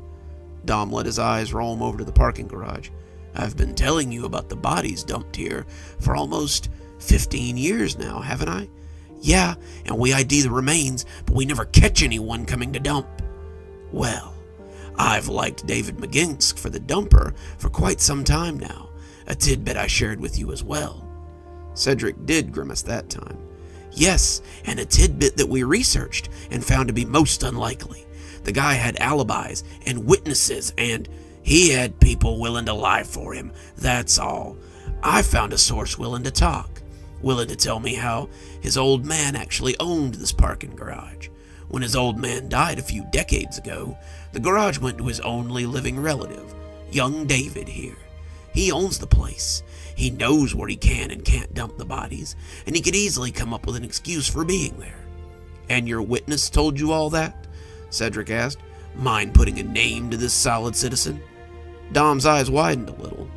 Dom let his eyes roam over to the parking garage. "I've been telling you about the bodies dumped here for almost 15 years now, haven't I? Yeah, and we ID the remains, but we never catch anyone coming to dump. Well, I've liked David McGinsk for the dumper for quite some time now, a tidbit I shared with you as well." Cedric did grimace that time. "Yes, and a tidbit that we researched and found to be most unlikely. The guy had alibis and witnesses, and he had people willing to lie for him, that's all. I found a source willing to talk, willing to tell me how his old man actually owned this parking garage. When his old man died a few decades ago, the garage went to his only living relative, young David here. He owns the place. He knows where he can and can't dump the bodies, and he could easily come up with an excuse for being there." "And your witness told you all that?" Cedric asked. "Mind putting a name to this solid citizen?" Dom's eyes widened a little,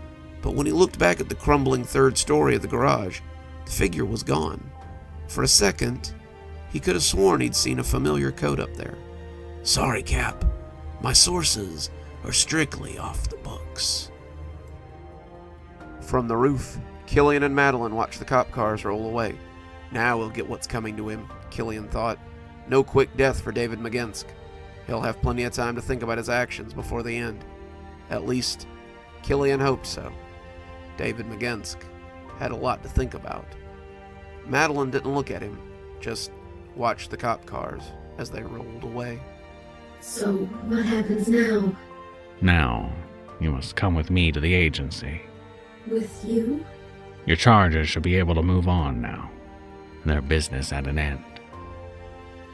but when he looked back at the crumbling third story of the garage, the figure was gone. For a second, he could have sworn he'd seen a familiar coat up there. "Sorry, Cap. My sources are strictly off the books." From the roof, Killian and Madeline watched the cop cars roll away. Now we'll get what's coming to him, Killian thought. No quick death for David McGinsk. He'll have plenty of time to think about his actions before the end. At least, Killian hoped so. David McGinsk had a lot to think about. Madeline didn't look at him, just watched the cop cars as they rolled away. So, what happens now? Now, you must come with me to the agency. With you? Your charges should be able to move on now. Their business at an end.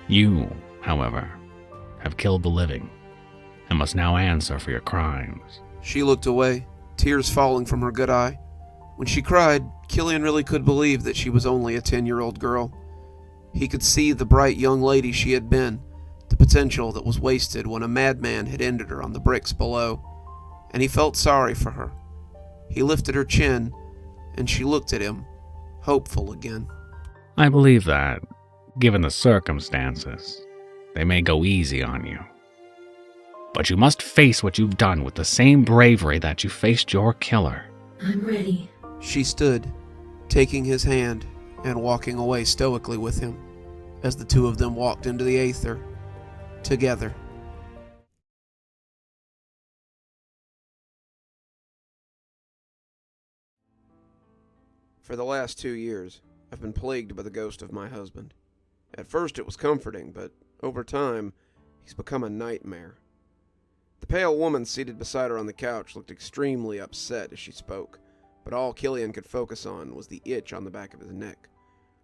You, however, have killed the living, and must now answer for your crimes. She looked away, tears falling from her good eye. When she cried, Killian really could believe that she was only a 10-year-old girl. He could see the bright young lady she had been, the potential that was wasted when a madman had ended her on the bricks below, and he felt sorry for her. He lifted her chin, and she looked at him, hopeful again. I believe that, given the circumstances, they may go easy on you. But you must face what you've done with the same bravery that you faced your killer. I'm ready. She stood, taking his hand and walking away stoically with him, as the two of them walked into the aether, together. For the last 2 years, I've been plagued by the ghost of my husband. At first it was comforting, but over time, he's become a nightmare. The pale woman seated beside her on the couch looked extremely upset as she spoke, but all Killian could focus on was the itch on the back of his neck.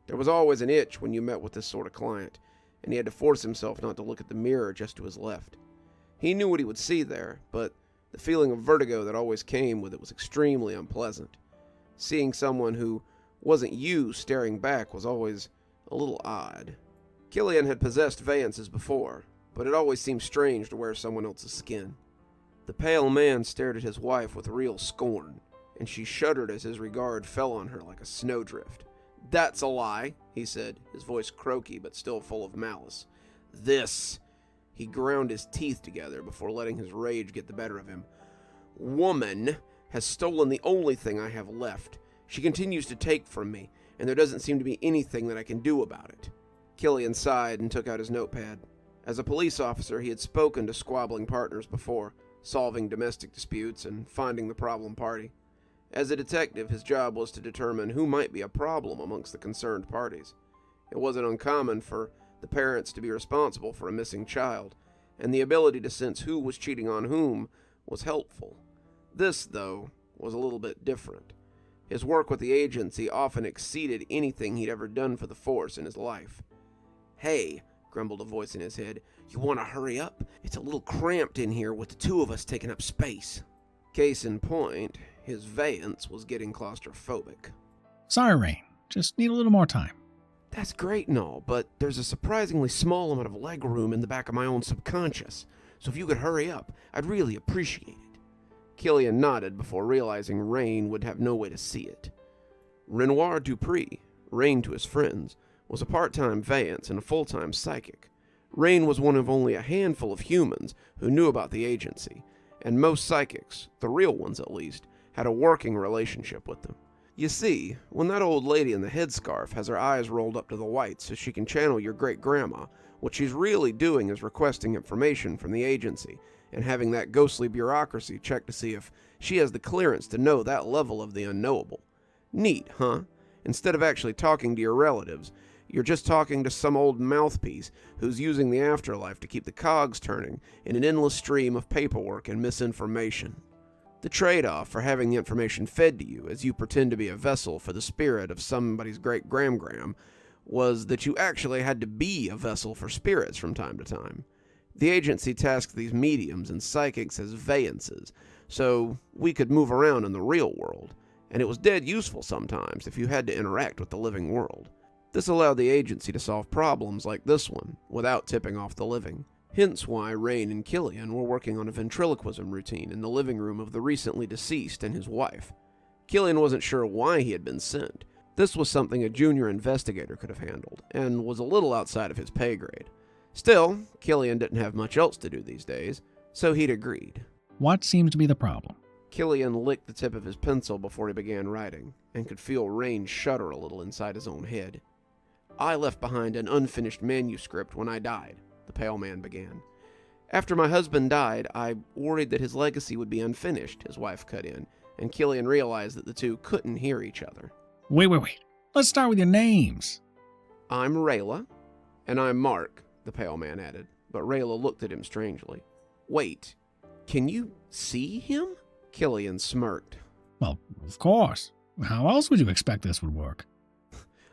There was always an itch when you met with this sort of client, and he had to force himself not to look at the mirror just to his left. He knew what he would see there, but the feeling of vertigo that always came with it was extremely unpleasant. Seeing someone who wasn't you staring back was always a little odd. Killian had possessed Vances before, but it always seemed strange to wear someone else's skin. The pale man stared at his wife with real scorn, and she shuddered as his regard fell on her like a snowdrift. "That's a lie," he said, his voice croaky but still full of malice. "This," he ground his teeth together before letting his rage get the better of him, "woman has stolen the only thing I have left. She continues to take from me, and there doesn't seem to be anything that I can do about it." Killian sighed and took out his notepad. As a police officer, he had spoken to squabbling partners before, solving domestic disputes and finding the problem party. As a detective, his job was to determine who might be a problem amongst the concerned parties. It wasn't uncommon for the parents to be responsible for a missing child, and the ability to sense who was cheating on whom was helpful. This, though, was a little bit different. His work with the agency often exceeded anything he'd ever done for the force in his life. "Hey," grumbled a voice in his head, "you want to hurry up? It's a little cramped in here with the two of us taking up space." Case in point, his Vance was getting claustrophobic. Sorry, Rain. Just need a little more time. "That's great and all, but there's a surprisingly small amount of leg room in the back of my own subconscious, so if you could hurry up, I'd really appreciate it." Killian nodded before realizing Rain would have no way to see it. Renoir Dupree, Rain to his friends, was a part-time Vance and a full-time psychic. Rain was one of only a handful of humans who knew about the agency, and most psychics, the real ones at least, had a working relationship with them. You see, when that old lady in the headscarf has her eyes rolled up to the white so she can channel your great-grandma, what she's really doing is requesting information from the agency and having that ghostly bureaucracy check to see if she has the clearance to know that level of the unknowable. Neat, huh? Instead of actually talking to your relatives, you're just talking to some old mouthpiece who's using the afterlife to keep the cogs turning in an endless stream of paperwork and misinformation. The trade-off for having the information fed to you as you pretend to be a vessel for the spirit of somebody's great-gram-gram was that you actually had to be a vessel for spirits from time to time. The agency tasked these mediums and psychics as vayances, so we could move around in the real world, and it was dead useful sometimes if you had to interact with the living world. This allowed the agency to solve problems like this one without tipping off the living. Hence why Rain and Killian were working on a ventriloquism routine in the living room of the recently deceased and his wife. Killian wasn't sure why he had been sent. This was something a junior investigator could have handled, and was a little outside of his pay grade. Still, Killian didn't have much else to do these days, so he'd agreed. What seems to be the problem? Killian licked the tip of his pencil before he began writing, and could feel Rain shudder a little inside his own head. "I left behind an unfinished manuscript when I died," the pale man began. "After my husband died, I worried that his legacy would be unfinished," his wife cut in, and Killian realized that the two couldn't hear each other. Wait. Let's start with your names. "I'm Rayla." "And I'm Mark," the pale man added, but Rayla looked at him strangely. "Wait, can you see him?" Killian smirked. Well, of course. How else would you expect this would work?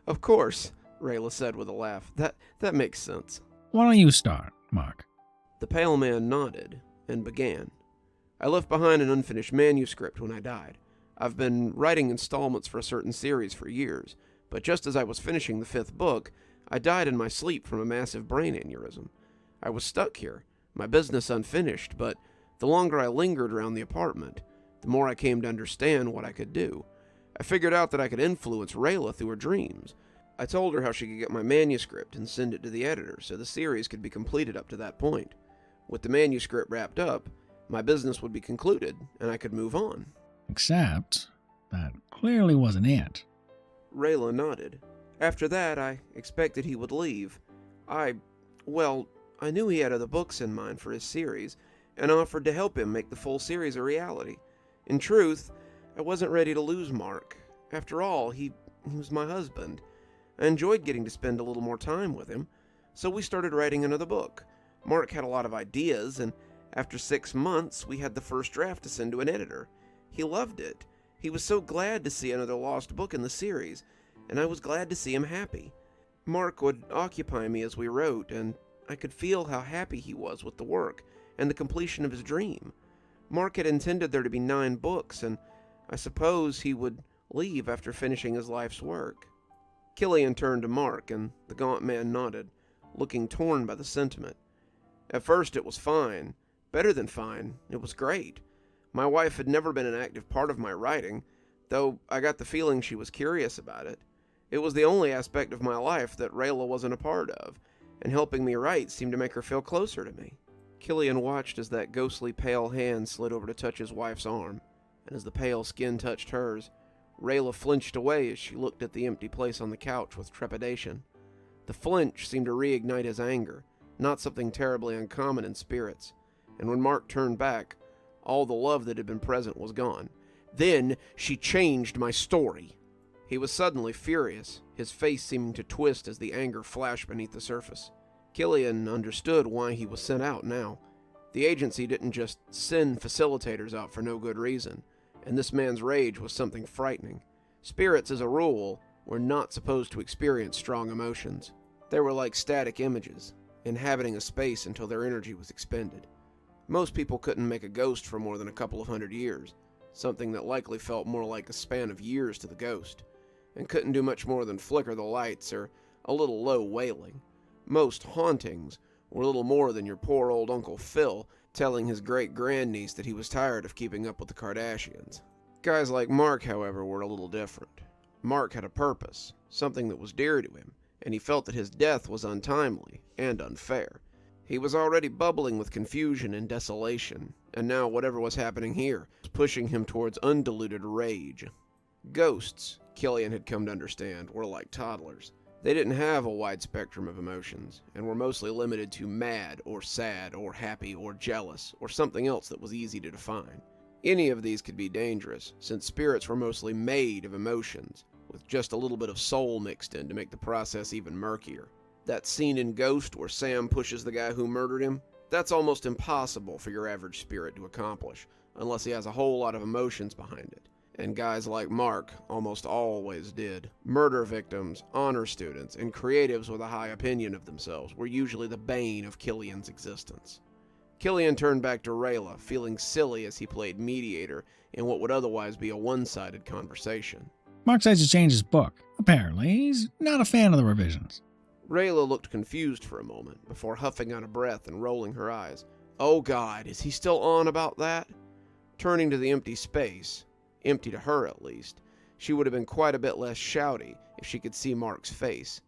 "Of course," Rayla said with a laugh. That makes sense." Why don't you start, Mark? The pale man nodded and began. "I left behind an unfinished manuscript when I died. I've been writing installments for a certain series for years, but just as I was finishing the 5th book, I died in my sleep from a massive brain aneurysm. I was stuck here, my business unfinished, but the longer I lingered around the apartment, the more I came to understand what I could do. I figured out that I could influence Rayla through her dreams. I told her how she could get my manuscript and send it to the editor so the series could be completed up to that point. With the manuscript wrapped up, my business would be concluded and I could move on." Except that clearly wasn't it. Rayla nodded. "After that, I expected he would leave. I knew he had other books in mind for his series, and offered to help him make the full series a reality. In truth, I wasn't ready to lose Mark. After all, he was my husband. I enjoyed getting to spend a little more time with him, so we started writing another book. Mark had a lot of ideas, and after 6 months, we had the first draft to send to an editor. He loved it. He was so glad to see another lost book in the series, and I was glad to see him happy. Mark would occupy me as we wrote, and I could feel how happy he was with the work and the completion of his dream. Mark had intended there to be 9 books, and I suppose he would leave after finishing his life's work." Killian turned to Mark, and the gaunt man nodded, looking torn by the sentiment. "At first it was fine. Better than fine. It was great. My wife had never been an active part of my writing, though I got the feeling she was curious about it. It was the only aspect of my life that Rayla wasn't a part of, and helping me write seemed to make her feel closer to me." Killian watched as that ghostly pale hand slid over to touch his wife's arm, and as the pale skin touched hers, Rayla flinched away as she looked at the empty place on the couch with trepidation. The flinch seemed to reignite his anger, not something terribly uncommon in spirits, and when Mark turned back, all the love that had been present was gone. "Then she changed my story." He was suddenly furious, his face seeming to twist as the anger flashed beneath the surface. Killian understood why he was sent out now. The agency didn't just send facilitators out for no good reason, and this man's rage was something frightening. Spirits, as a rule, were not supposed to experience strong emotions. They were like static images, inhabiting a space until their energy was expended. Most people couldn't make a ghost for more than a couple of 100 years, something that likely felt more like a span of years to the ghost, and couldn't do much more than flicker the lights or a little low wailing. Most hauntings were little more than your poor old Uncle Phil telling his great-grandniece that he was tired of keeping up with the Kardashians. Guys like Mark, however, were a little different. Mark had a purpose, something that was dear to him, and he felt that his death was untimely and unfair. He was already bubbling with confusion and desolation, and now whatever was happening here was pushing him towards undiluted rage. Ghosts, Killian had come to understand, were like toddlers. They didn't have a wide spectrum of emotions, and were mostly limited to mad, or sad, or happy, or jealous, or something else that was easy to define. Any of these could be dangerous, since spirits were mostly made of emotions, with just a little bit of soul mixed in to make the process even murkier. That scene in Ghost where Sam pushes the guy who murdered him, that's almost impossible for your average spirit to accomplish, unless he has a whole lot of emotions behind it. And guys like Mark almost always did. Murder victims, honor students, and creatives with a high opinion of themselves were usually the bane of Killian's existence. Killian turned back to Rayla, feeling silly as he played mediator in what would otherwise be a one-sided conversation. Mark says to change his book. Apparently, he's not a fan of the revisions. Rayla looked confused for a moment, before huffing out a breath and rolling her eyes. Oh God, is he still on about that? Turning to the empty space, empty to her at least, she would have been quite a bit less shouty if she could see Mark's face.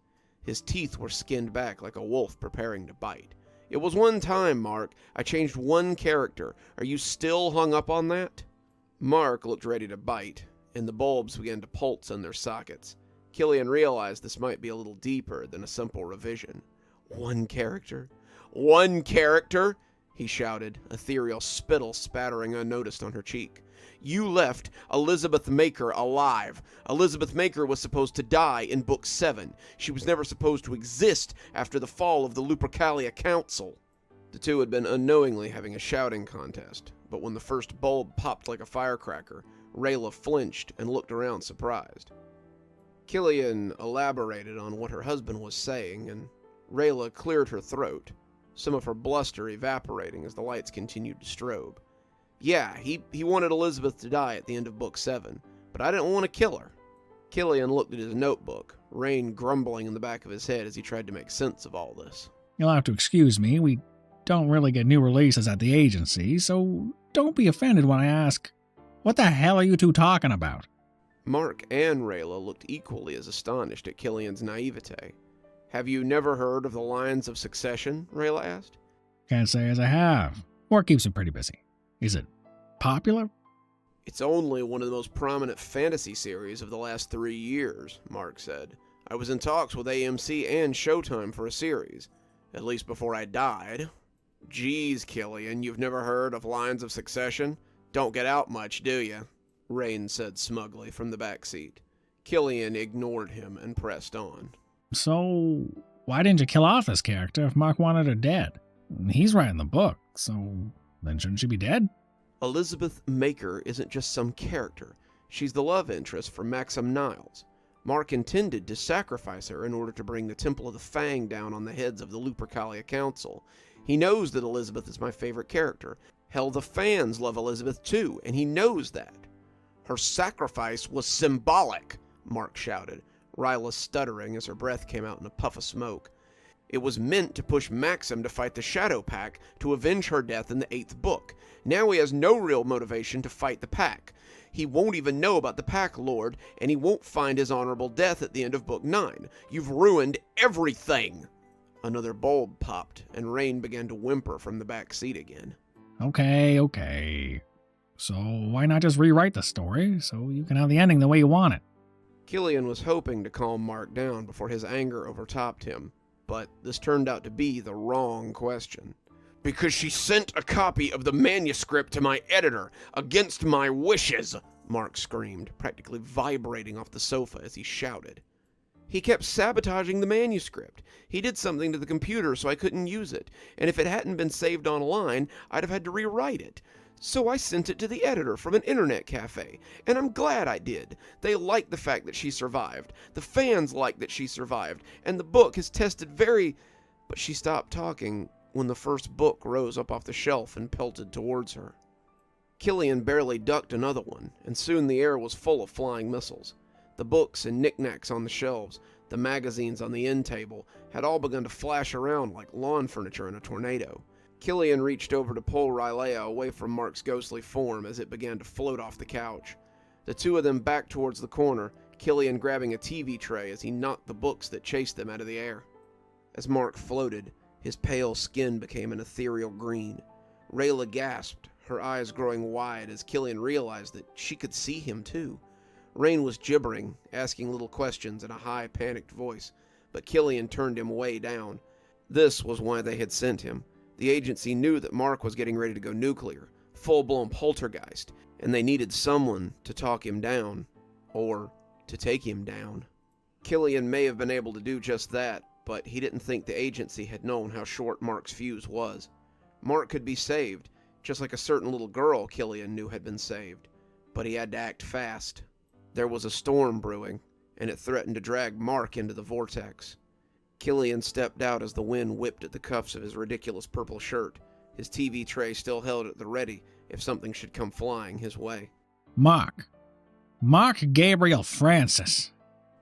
His teeth were skinned back like a wolf preparing to bite. It was one time, Mark. I changed one character. Are you still hung up on that? Mark looked ready to bite, and the bulbs began to pulse in their sockets. Killian realized this might be a little deeper than a simple revision. One character? One character? He shouted, ethereal spittle spattering unnoticed on her cheek. You left Elizabeth Maker alive. Elizabeth Maker was supposed to die in Book 7. She was never supposed to exist after the fall of the Lupercalia Council. The two had been unknowingly having a shouting contest, but when the first bulb popped like a firecracker, Rayla flinched and looked around surprised. Killian elaborated on what her husband was saying, and Rayla cleared her throat, some of her bluster evaporating as the lights continued to strobe. Yeah, he wanted Elizabeth to die at the end of Book 7, but I didn't want to kill her. Killian looked at his notebook, rain grumbling in the back of his head as he tried to make sense of all this. You'll have to excuse me, we don't really get new releases at the agency, so don't be offended when I ask, what the hell are you two talking about? Mark and Rayla looked equally as astonished at Killian's naivete. Have you never heard of the Lines of Succession? Rayla asked. Can't say as I have. Work keeps him pretty busy. Is it popular? It's only one of the most prominent fantasy series of the last 3 years, Mark said. I was in talks with AMC and Showtime for a series, at least before I died. Geez, Killian, you've never heard of Lines of Succession? Don't get out much, do you? Rain said smugly from the back seat. Killian ignored him and pressed on. So, why didn't you kill off this character if Mark wanted her dead? He's writing the book, so then shouldn't she be dead? Elizabeth Maker isn't just some character. She's the love interest for Maxim Niles. Mark intended to sacrifice her in order to bring the Temple of the Fang down on the heads of the Lupercalia Council. He knows that Elizabeth is my favorite character. Hell, the fans love Elizabeth too, and he knows that. Her sacrifice was symbolic, Mark shouted, Rayla stuttering as her breath came out in a puff of smoke. It was meant to push Maxim to fight the Shadow Pack to avenge her death in the 8th book. Now he has no real motivation to fight the Pack. He won't even know about the Pack Lord, and he won't find his honorable death at the end of Book 9. You've ruined everything! Another bulb popped, and Rain began to whimper from the back seat again. Okay. So why not just rewrite the story so you can have the ending the way you want it? Killian was hoping to calm Mark down before his anger overtopped him, but this turned out to be the wrong question. Because she sent a copy of the manuscript to my editor, against my wishes, Mark screamed, practically vibrating off the sofa as he shouted. He kept sabotaging the manuscript. He did something to the computer so I couldn't use it, and if it hadn't been saved online, I'd have had to rewrite it. So I sent it to the editor from an internet cafe, and I'm glad I did. They like the fact that she survived. The fans like that she survived, and the book has tested very... But she stopped talking when the first book rose up off the shelf and pelted towards her. Killian barely ducked another one, and soon the air was full of flying missiles. The books and knickknacks on the shelves, the magazines on the end table, had all begun to flash around like lawn furniture in a tornado. Killian reached over to pull Rylea away from Mark's ghostly form as it began to float off the couch. The two of them backed towards the corner, Killian grabbing a TV tray as he knocked the books that chased them out of the air. As Mark floated, his pale skin became an ethereal green. Rayla gasped, her eyes growing wide as Killian realized that she could see him too. Rain was gibbering, asking little questions in a high, panicked voice, but Killian turned him way down. This was why they had sent him. The agency knew that Mark was getting ready to go nuclear, full-blown poltergeist, and they needed someone to talk him down, or to take him down. Killian may have been able to do just that, but he didn't think the agency had known how short Mark's fuse was. Mark could be saved, just like a certain little girl Killian knew had been saved, but he had to act fast. There was a storm brewing, and it threatened to drag Mark into the vortex. Killian stepped out as the wind whipped at the cuffs of his ridiculous purple shirt, his TV tray still held at the ready if something should come flying his way. Mark Gabriel Francis.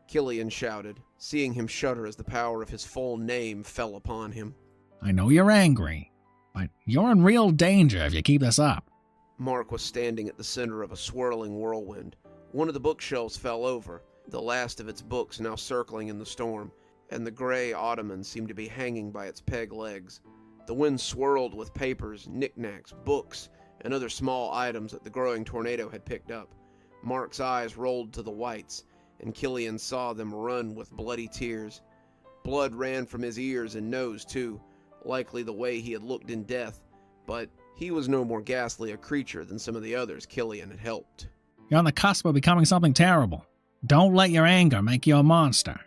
Killian shouted, seeing him shudder as the power of his full name fell upon him. I know you're angry, but you're in real danger if you keep this up. Mark was standing at the center of a swirling whirlwind. One of the bookshelves fell over, the last of its books now circling in the storm, and the gray ottoman seemed to be hanging by its peg legs. The wind swirled with papers, knickknacks, books, and other small items that the growing tornado had picked up. Mark's eyes rolled to the whites, and Killian saw them run with bloody tears. Blood ran from his ears and nose, too, likely the way he had looked in death, but he was no more ghastly a creature than some of the others Killian had helped. You're on the cusp of becoming something terrible. Don't let your anger make you a monster.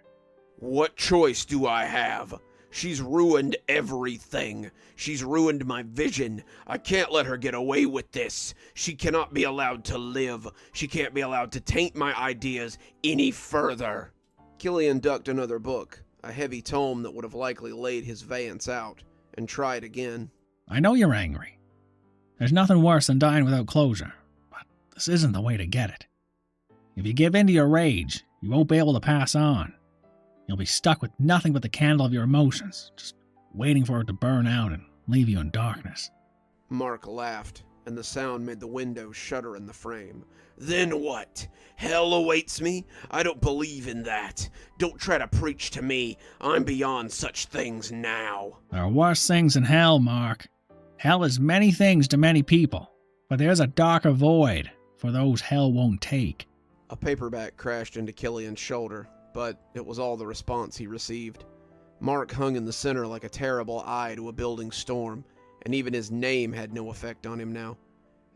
What choice do I have? She's ruined everything. She's ruined my vision. I can't let her get away with this. She cannot be allowed to live. She can't be allowed to taint my ideas any further. Killian ducked another book, a heavy tome that would have likely laid his Vance out, and tried again. I know you're angry. There's nothing worse than dying without closure, but this isn't the way to get it. If you give in to your rage, you won't be able to pass on. You'll be stuck with nothing but the candle of your emotions, just waiting for it to burn out and leave you in darkness. Mark laughed, and the sound made the window shudder in the frame. Then what? Hell awaits me? I don't believe in that. Don't try to preach to me. I'm beyond such things now. There are worse things than hell, Mark. Hell is many things to many people, but there's a darker void for those hell won't take. A paperback crashed into Killian's shoulder, but it was all the response he received. Mark hung in the center like a terrible eye to a building storm, and even his name had no effect on him now.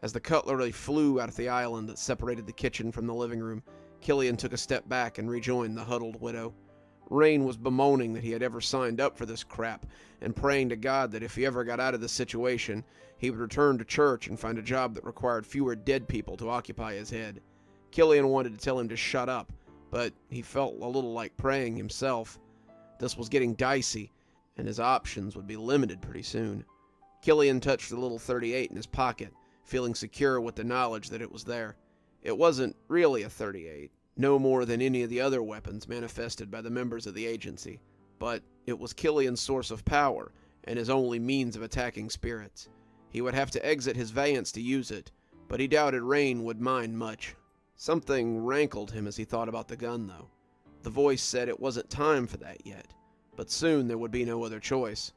As the cutlery flew out of the island that separated the kitchen from the living room, Killian took a step back and rejoined the huddled widow. Rain was bemoaning that he had ever signed up for this crap, and praying to God that if he ever got out of this situation, he would return to church and find a job that required fewer dead people to occupy his head. Killian wanted to tell him to shut up, but he felt a little like praying himself. This was getting dicey, and his options would be limited pretty soon. Killian touched the little .38 in his pocket, feeling secure with the knowledge that it was there. It wasn't really a .38, no more than any of the other weapons manifested by the members of the agency, but it was Killian's source of power and his only means of attacking spirits. He would have to exit his Vance to use it, but he doubted Rain would mind much. Something rankled him as he thought about the gun, though. The voice said it wasn't time for that yet, but soon there would be no other choice.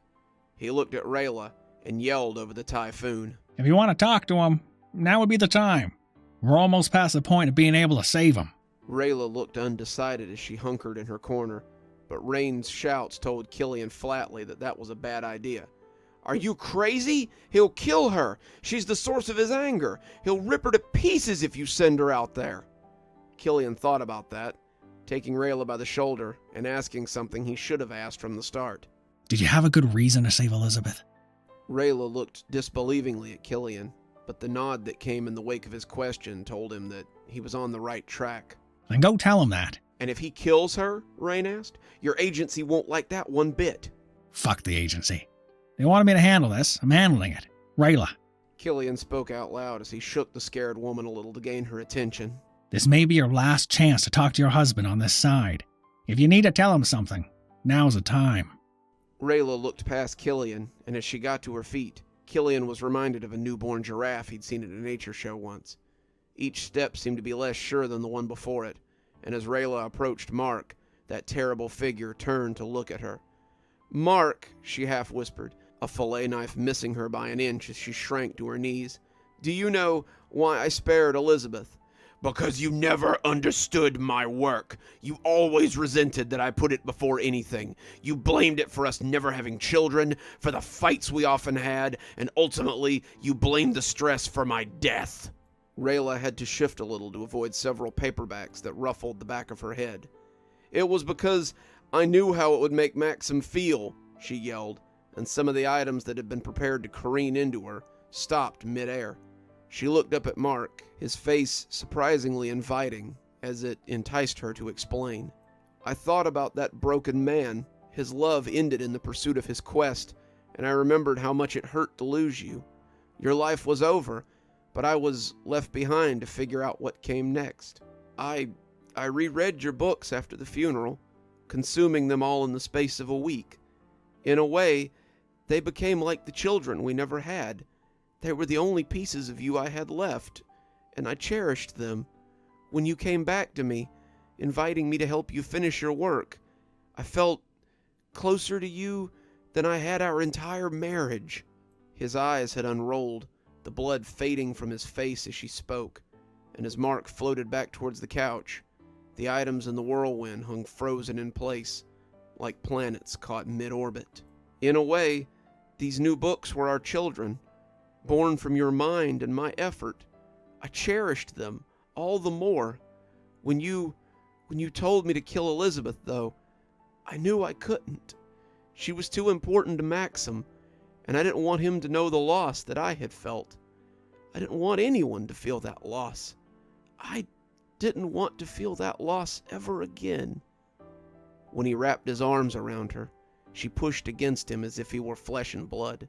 He looked at Rayla and yelled over the typhoon. If you want to talk to him, now would be the time. We're almost past the point of being able to save him. Rayla looked undecided as she hunkered in her corner, but Rain's shouts told Killian flatly that that was a bad idea. Are you crazy? He'll kill her. She's the source of his anger. He'll rip her to pieces if you send her out there. Killian thought about that, taking Rayla by the shoulder and asking something he should have asked from the start. Did you have a good reason to save Elizabeth? Rayla looked disbelievingly at Killian, but the nod that came in the wake of his question told him that he was on the right track. Then go tell him that. And if he kills her, Rain asked, your agency won't like that one bit. Fuck the agency. They wanted me to handle this. I'm handling it. Rayla, Killian spoke out loud as he shook the scared woman a little to gain her attention. this may be your last chance to talk to your husband on this side. If you need to tell him something, now's the time. Rayla looked past Killian, and as she got to her feet, Killian was reminded of a newborn giraffe he'd seen at a nature show once. Each step seemed to be less sure than the one before it, and as Rayla approached Mark, that terrible figure turned to look at her. "Mark," she half-whispered, a fillet knife missing her by an inch as she shrank to her knees. "Do you know why I spared Elizabeth?" "Because you never understood my work. You always resented that I put it before anything. You blamed it for us never having children, for the fights we often had, and ultimately you blamed the stress for my death." Rayla had to shift a little to avoid several paperbacks that ruffled the back of her head. "It was because I knew how it would make Maxim feel," she yelled, and some of the items that had been prepared to careen into her stopped midair. She looked up at Mark, his face surprisingly inviting, as it enticed her to explain. "I thought about that broken man. His love ended in the pursuit of his quest, and I remembered how much it hurt to lose you. Your life was over, but I was left behind to figure out what came next. I reread your books after the funeral, consuming them all in the space of a week. In a way, they became like the children we never had. They were the only pieces of you I had left, and I cherished them. When you came back to me, inviting me to help you finish your work, I felt closer to you than I had our entire marriage." His eyes had unrolled, the blood fading from his face as she spoke, and as Mark floated back towards the couch, the items in the whirlwind hung frozen in place, like planets caught mid-orbit. "In a way, these new books were our children, born from your mind and my effort. I cherished them all the more. When you told me to kill Elizabeth, though, I knew I couldn't. She was too important to Maxim, and I didn't want him to know the loss that I had felt. I didn't want anyone to feel that loss. I didn't want to feel that loss ever again." When he wrapped his arms around her, she pushed against him as if he were flesh and blood.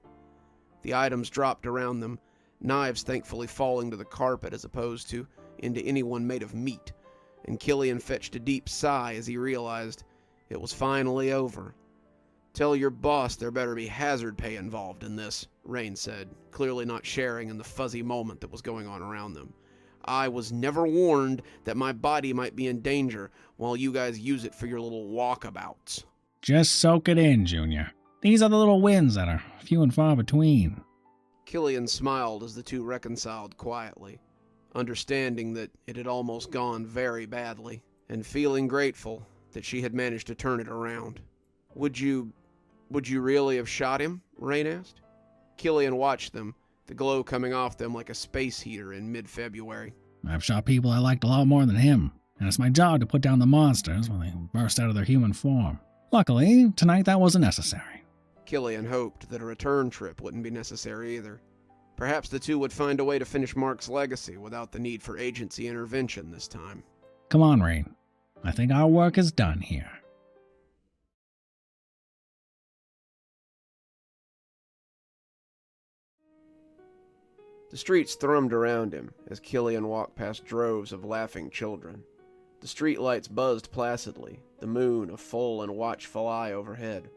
The items dropped around them, knives thankfully falling to the carpet as opposed to into anyone made of meat, and Killian fetched a deep sigh as he realized it was finally over. "Tell your boss there better be hazard pay involved in this," Rain said, clearly not sharing in the fuzzy moment that was going on around them. "I was never warned that my body might be in danger while you guys use it for your little walkabouts." Just soak it in, Junior. These are the little wins that are few and far between. Killian smiled as the two reconciled quietly, understanding that it had almost gone very badly, and feeling grateful that she had managed to turn it around. Would you really have shot him?" Rain asked. Killian watched them, the glow coming off them like a space heater in mid-February. I've shot people I liked a lot more than him, and it's my job to put down the monsters when they burst out of their human form. Luckily, tonight that wasn't necessary. Killian hoped that a return trip wouldn't be necessary either. Perhaps the two would find a way to finish Mark's legacy without the need for agency intervention this time. Come on, Rain. I think our work is done here. The streets thrummed around him as Killian walked past droves of laughing children. The streetlights buzzed placidly, the moon a full and watchful eye overhead.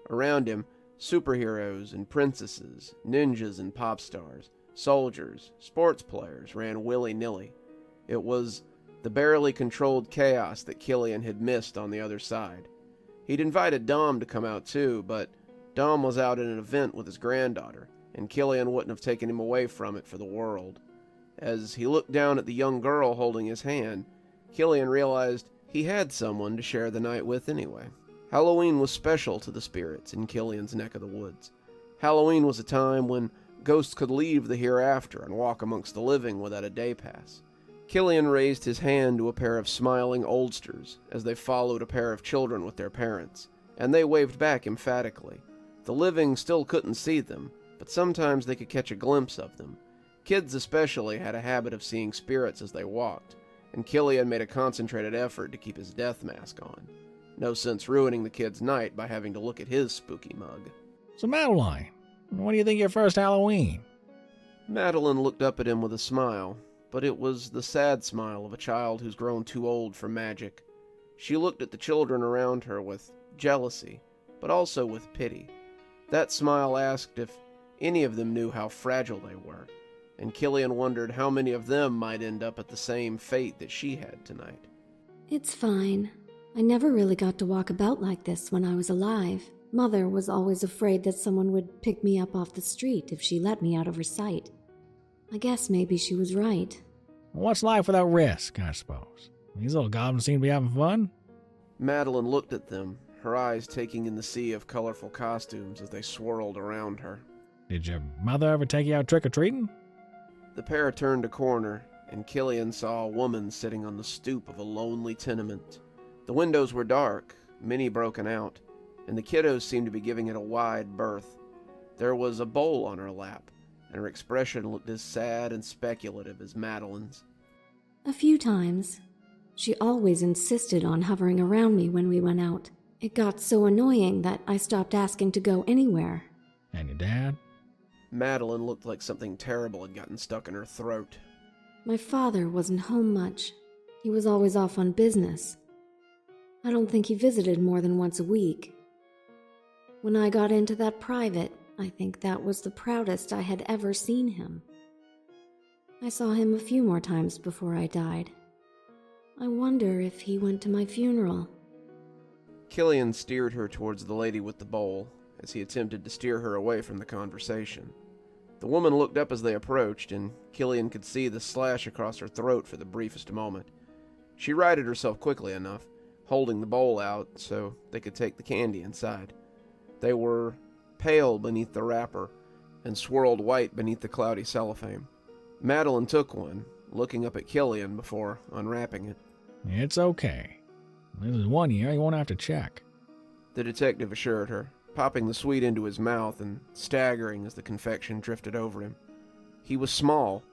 Around him, superheroes and princesses, ninjas and pop stars, soldiers, sports players ran willy-nilly. It was the barely controlled chaos that Killian had missed on the other side. He'd invited Dom to come out too, but Dom was out at an event with his granddaughter, and Killian wouldn't have taken him away from it for the world. As he looked down at the young girl holding his hand, Killian realized he had someone to share the night with anyway. Halloween was special to the spirits in Killian's neck of the woods. Halloween was a time when ghosts could leave the hereafter and walk amongst the living without a day pass. Killian raised his hand to a pair of smiling oldsters as they followed a pair of children with their parents, and they waved back emphatically. The living still couldn't see them, but sometimes they could catch a glimpse of them. Kids especially had a habit of seeing spirits as they walked, and Killian made a concentrated effort to keep his death mask on. No sense ruining the kid's night by having to look at his spooky mug. So, Madeline, what do you think of your first Halloween? Madeline looked up at him with a smile, but it was the sad smile of a child who's grown too old for magic. She looked at the children around her with jealousy, but also with pity. That smile asked if any of them knew how fragile they were, and Killian wondered how many of them might end up at the same fate that she had tonight. It's fine. I never really got to walk about like this when I was alive. Mother was always afraid that someone would pick me up off the street if she let me out of her sight. I guess maybe she was right. What's life without risk, I suppose? These little goblins seem to be having fun. Madeline looked at them, her eyes taking in the sea of colorful costumes as they swirled around her. Did your mother ever take you out trick-or-treating? The pair turned a corner, and Killian saw a woman sitting on the stoop of a lonely tenement. The windows were dark, many broken out, and the kiddos seemed to be giving it a wide berth. There was a bowl on her lap, and her expression looked as sad and speculative as Madeline's. A few times. She always insisted on hovering around me when we went out. It got so annoying that I stopped asking to go anywhere. And your dad? Madeline looked like something terrible had gotten stuck in her throat. My father wasn't home much. He was always off on business. I don't think he visited more than once a week. When I got into that private, I think that was the proudest I had ever seen him. I saw him a few more times before I died. I wonder if he went to my funeral. Killian steered her towards the lady with the bowl, as he attempted to steer her away from the conversation. The woman looked up as they approached, and Killian could see the slash across her throat for the briefest moment. She righted herself quickly enough, holding the bowl out so they could take the candy inside. They were pale beneath the wrapper and swirled white beneath the cloudy cellophane. Madeline took one, looking up at Killian before unwrapping it. It's okay. This is 1 year, you won't have to check. The detective assured her, popping the sweet into his mouth and staggering as the confection drifted over him. He was small,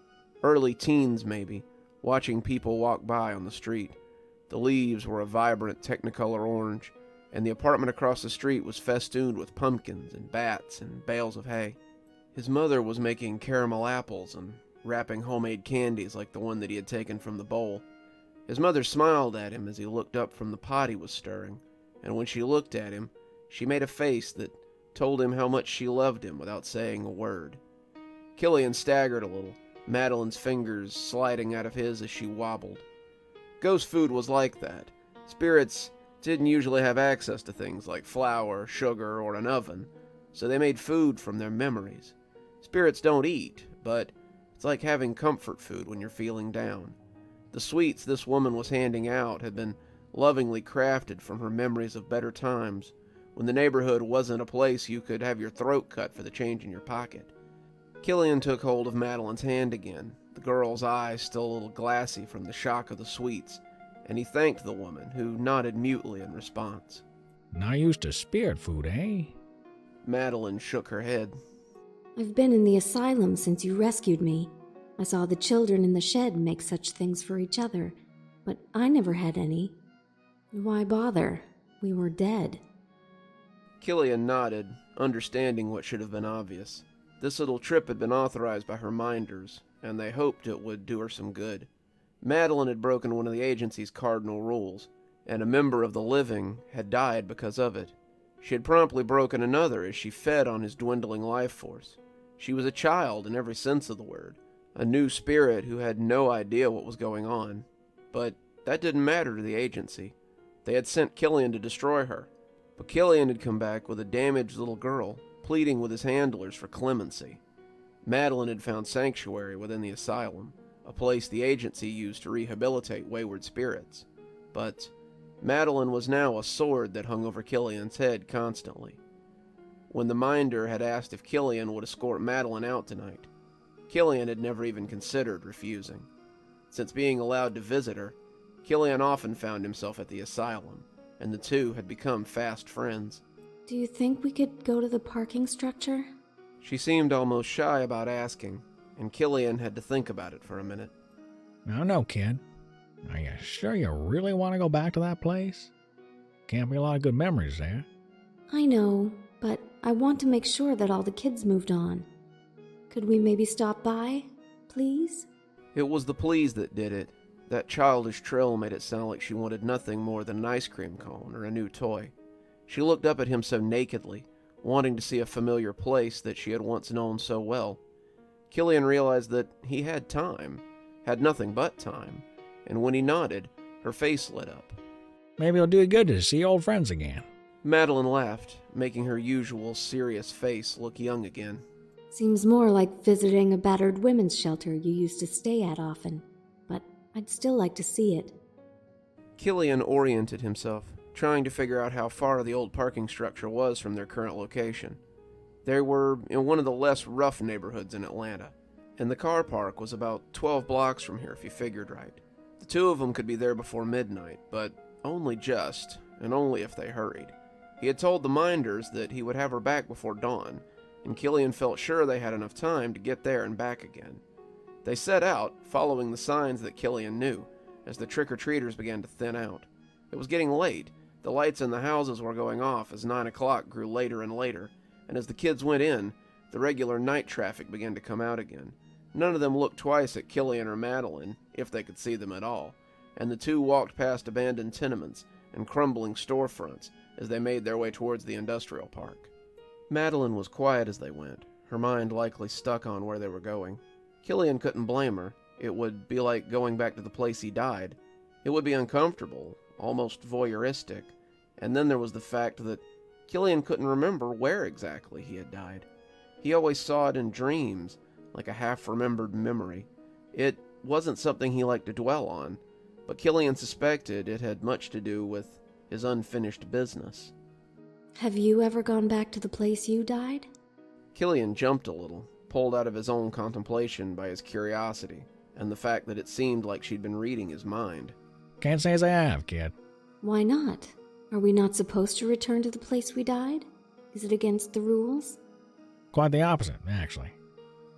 early teens maybe, watching people walk by on the street. The leaves were a vibrant technicolor orange, and the apartment across the street was festooned with pumpkins and bats and bales of hay. His mother was making caramel apples and wrapping homemade candies like the one that he had taken from the bowl. His mother smiled at him as he looked up from the pot he was stirring, and when she looked at him, she made a face that told him how much she loved him without saying a word. Killian staggered a little, Madeline's fingers sliding out of his as she wobbled. Ghost food was like that. Spirits didn't usually have access to things like flour, sugar, or an oven, so they made food from their memories. Spirits don't eat, but it's like having comfort food when you're feeling down. The sweets this woman was handing out had been lovingly crafted from her memories of better times, when the neighborhood wasn't a place you could have your throat cut for the change in your pocket. Killian took hold of Madeline's hand again, the girl's eyes still a little glassy from the shock of the sweets, and he thanked the woman, who nodded mutely in response. Not used to spirit food, eh? Madeline shook her head. I've been in the asylum since you rescued me. I saw the children in the shed make such things for each other, but I never had any. Why bother? We were dead. Killian nodded, understanding what should have been obvious. This little trip had been authorized by her minders, and they hoped it would do her some good. Madeline had broken one of the agency's cardinal rules, and a member of the living had died because of it. She had promptly broken another as she fed on his dwindling life force. She was a child in every sense of the word, a new spirit who had no idea what was going on. But that didn't matter to the agency. They had sent Killian to destroy her. But Killian had come back with a damaged little girl, pleading with his handlers for clemency. Madeline had found sanctuary within the asylum, a place the agency used to rehabilitate wayward spirits. But Madeline was now a sword that hung over Killian's head constantly. When the minder had asked if Killian would escort Madeline out tonight, Killian had never even considered refusing. Since being allowed to visit her, Killian often found himself at the asylum, and the two had become fast friends. Do you think we could go to the parking structure? She seemed almost shy about asking, and Killian had to think about it for a minute. I don't know, kid. Are you sure you really want to go back to that place? Can't be a lot of good memories there. I know, but I want to make sure that all the kids moved on. Could we maybe stop by, please? It was the please that did it. That childish trill made it sound like she wanted nothing more than an ice cream cone or a new toy. She looked up at him so nakedly, wanting to see a familiar place that she had once known so well. Killian realized that he had time, had nothing but time, and when he nodded, her face lit up. Maybe it'll do you good to see old friends again. Madeline laughed, making her usual serious face look young again. Seems more like visiting a battered women's shelter you used to stay at often, but I'd still like to see it. Killian oriented himself, trying to figure out how far the old parking structure was from their current location. They were in one of the less rough neighborhoods in Atlanta, and the car park was about 12 blocks from here if you figured right. The two of them could be there before midnight, but only just, and only if they hurried. He had told the minders that he would have her back before dawn, and Killian felt sure they had enough time to get there and back again. They set out, following the signs that Killian knew, as the trick-or-treaters began to thin out. It was getting late. The lights in the houses were going off as 9 o'clock grew later and later, and as the kids went in, the regular night traffic began to come out again. None of them looked twice at Killian or Madeline, if they could see them at all, and the two walked past abandoned tenements and crumbling storefronts as they made their way towards the industrial park. Madeline was quiet as they went, her mind likely stuck on where they were going. Killian couldn't blame her. It would be like going back to the place he died. It would be uncomfortable, almost voyeuristic, and then there was the fact that Killian couldn't remember where exactly he had died. He always saw it in dreams, like a half-remembered memory. It wasn't something he liked to dwell on, but Killian suspected it had much to do with his unfinished business. Have you ever gone back to the place you died? Killian jumped a little, pulled out of his own contemplation by his curiosity, and the fact that it seemed like she'd been reading his mind. Can't say as I have, kid. Why not? Are we not supposed to return to the place we died? Is it against the rules? Quite the opposite, actually.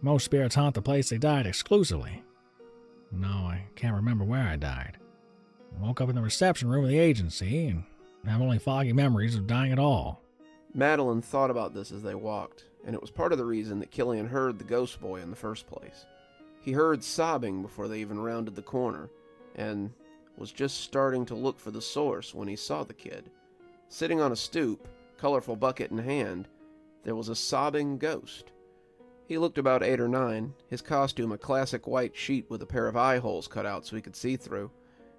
Most spirits haunt the place they died exclusively. No, I can't remember where I died. I woke up in the reception room of the agency and have only foggy memories of dying at all. Madeline thought about this as they walked, and it was part of the reason that Killian heard the ghost boy in the first place. He heard sobbing before they even rounded the corner, and was just starting to look for the source when he saw the kid. Sitting on a stoop, colorful bucket in hand, there was a sobbing ghost. He looked about 8 or 9, his costume a classic white sheet with a pair of eye holes cut out so he could see through.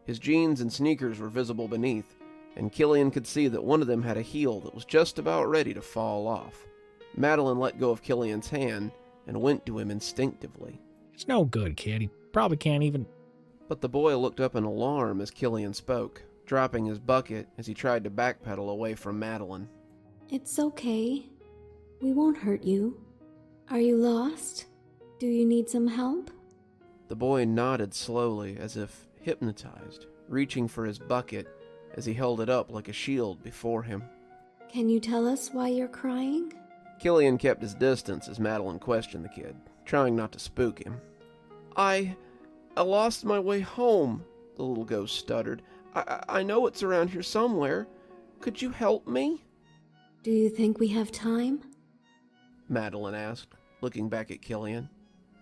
His jeans and sneakers were visible beneath, and Killian could see that one of them had a heel that was just about ready to fall off. Madeline let go of Killian's hand and went to him instinctively. It's no good, kid. He probably can't even... But the boy looked up in alarm as Killian spoke, dropping his bucket as he tried to backpedal away from Madeline. It's okay. We won't hurt you. Are you lost? Do you need some help? The boy nodded slowly, as if hypnotized, reaching for his bucket as he held it up like a shield before him. Can you tell us why you're crying? Killian kept his distance as Madeline questioned the kid, trying not to spook him. I lost my way home, the little ghost stuttered. I know it's around here somewhere. Could you help me? Do you think we have time? Madeline asked, looking back at Killian.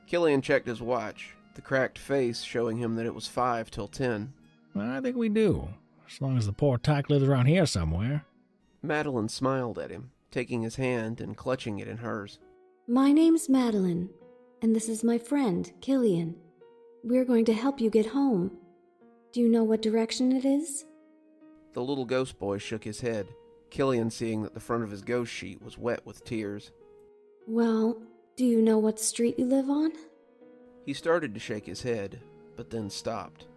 Killian checked his watch, the cracked face showing him that it was 5 till 10. I think we do, as long as the poor tyke lives around here somewhere. Madeline smiled at him, taking his hand and clutching it in hers. My name's Madeline, and this is my friend, Killian. We're going to help you get home. Do you know what direction it is? The little ghost boy shook his head, Killian seeing that the front of his ghost sheet was wet with tears. Well, do you know what street you live on? He started to shake his head, but then stopped.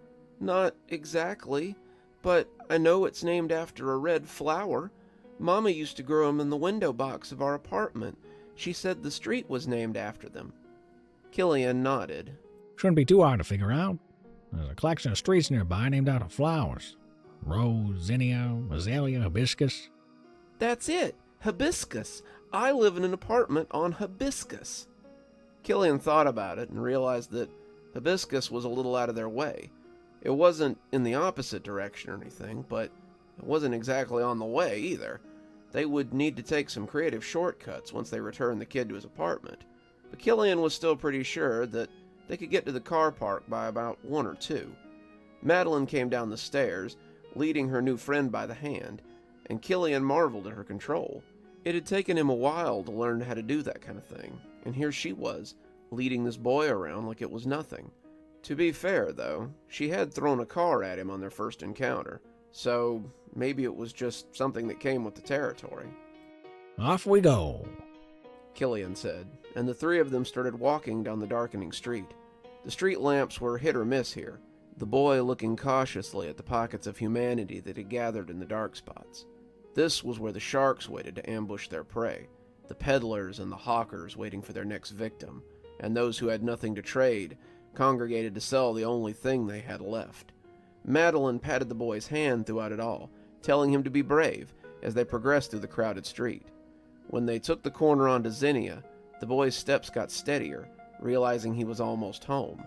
Not exactly, but I know it's named after a red flower. Mama used to grow 'em in the window box of our apartment. She said the street was named after them. Killian nodded. Shouldn't be too hard to figure out. There's a collection of streets nearby named after flowers. Rose, zinnia, azalea, hibiscus. That's it. Hibiscus. I live in an apartment on Hibiscus. Killian thought about it and realized that Hibiscus was a little out of their way. It wasn't in the opposite direction or anything, but it wasn't exactly on the way either. They would need to take some creative shortcuts once they returned the kid to his apartment. But Killian was still pretty sure that they could get to the car park by about 1 or 2. Madeline came down the stairs, leading her new friend by the hand, and Killian marveled at her control. It had taken him a while to learn how to do that kind of thing, and here she was, leading this boy around like it was nothing. To be fair, though, she had thrown a car at him on their first encounter, so maybe it was just something that came with the territory. Off we go, Killian said, and the three of them started walking down the darkening street. The street lamps were hit or miss here, the boy looking cautiously at the pockets of humanity that had gathered in the dark spots. This was where the sharks waited to ambush their prey, the peddlers and the hawkers waiting for their next victim, and those who had nothing to trade congregated to sell the only thing they had left. Madeline patted the boy's hand throughout it all, telling him to be brave as they progressed through the crowded street. When they took the corner onto Zinnia, the boy's steps got steadier, realizing he was almost home.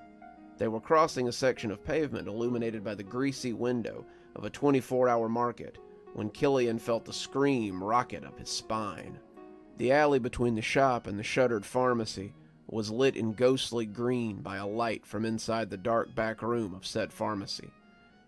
They were crossing a section of pavement illuminated by the greasy window of a 24-hour market when Killian felt the scream rocket up his spine. The alley between the shop and the shuttered pharmacy was lit in ghostly green by a light from inside the dark back room of said pharmacy.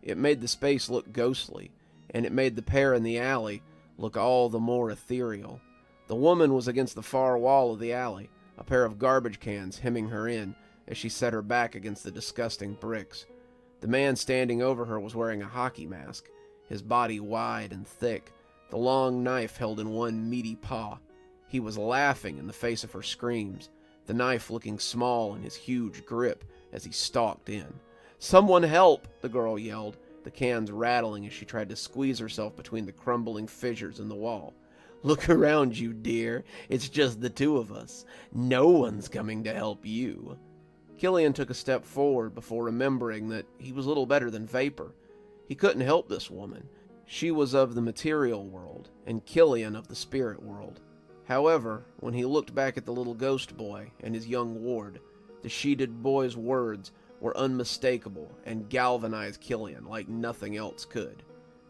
It made the space look ghostly, and it made the pair in the alley look all the more ethereal. The woman was against the far wall of the alley, a pair of garbage cans hemming her in as she set her back against the disgusting bricks. The man standing over her was wearing a hockey mask, his body wide and thick, the long knife held in one meaty paw. He was laughing in the face of her screams, the knife looking small in his huge grip as he stalked in. "Someone help!" the girl yelled, the cans rattling as she tried to squeeze herself between the crumbling fissures in the wall. "Look around you, dear. It's just the two of us. No one's coming to help you." Killian took a step forward before remembering that he was little better than vapor. He couldn't help this woman. She was of the material world, and Killian of the spirit world. However, when he looked back at the little ghost boy and his young ward, the sheeted boy's words were unmistakable and galvanized Killian like nothing else could.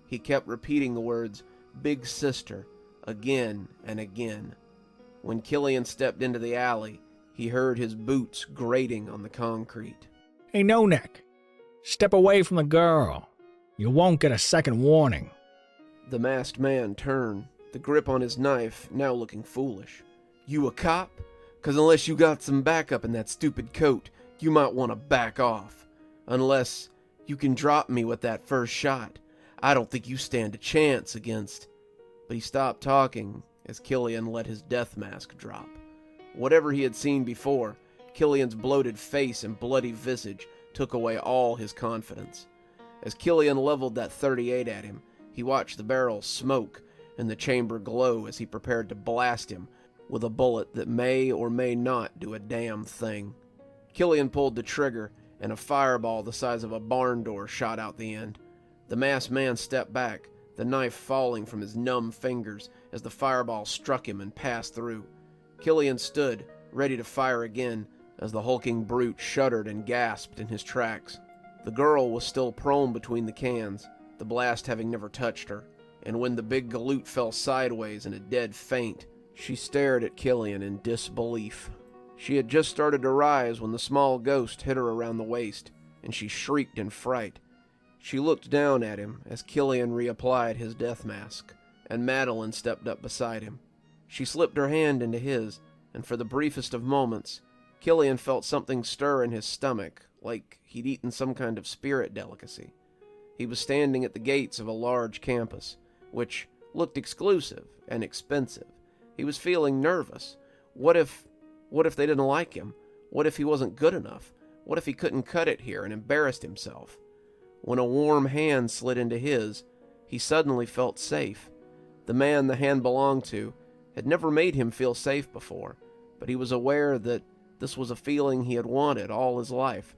He kept repeating the words, "Big sister," again and again. When Killian stepped into the alley, he heard his boots grating on the concrete. Hey, No Neck, step away from the girl. You won't get a second warning. The masked man turned, the grip on his knife now looking foolish. "You a cop? 'Cause unless you got some backup in that stupid coat, you might want to back off. Unless you can drop me with that first shot. I don't think you stand a chance against..." But he stopped talking as Killian let his death mask drop. Whatever he had seen before, Killian's bloated face and bloody visage took away all his confidence. As Killian leveled that .38 at him, he watched the barrel smoke and the chamber glow as he prepared to blast him with a bullet that may or may not do a damn thing. Killian pulled the trigger, and a fireball the size of a barn door shot out the end. The masked man stepped back, the knife falling from his numb fingers as the fireball struck him and passed through. Killian stood, ready to fire again, as the hulking brute shuddered and gasped in his tracks. The girl was still prone between the cans, the blast having never touched her, and when the big galoot fell sideways in a dead faint, she stared at Killian in disbelief. She had just started to rise when the small ghost hit her around the waist, and she shrieked in fright. She looked down at him as Killian reapplied his death mask, and Madeline stepped up beside him. She slipped her hand into his, and for the briefest of moments, Killian felt something stir in his stomach, like he'd eaten some kind of spirit delicacy. He was standing at the gates of a large campus, which looked exclusive and expensive. He was feeling nervous. What if they didn't like him? What if he wasn't good enough? What if he couldn't cut it here and embarrassed himself? When a warm hand slid into his, he suddenly felt safe. The man the hand belonged to had never made him feel safe before, but he was aware that this was a feeling he had wanted all his life.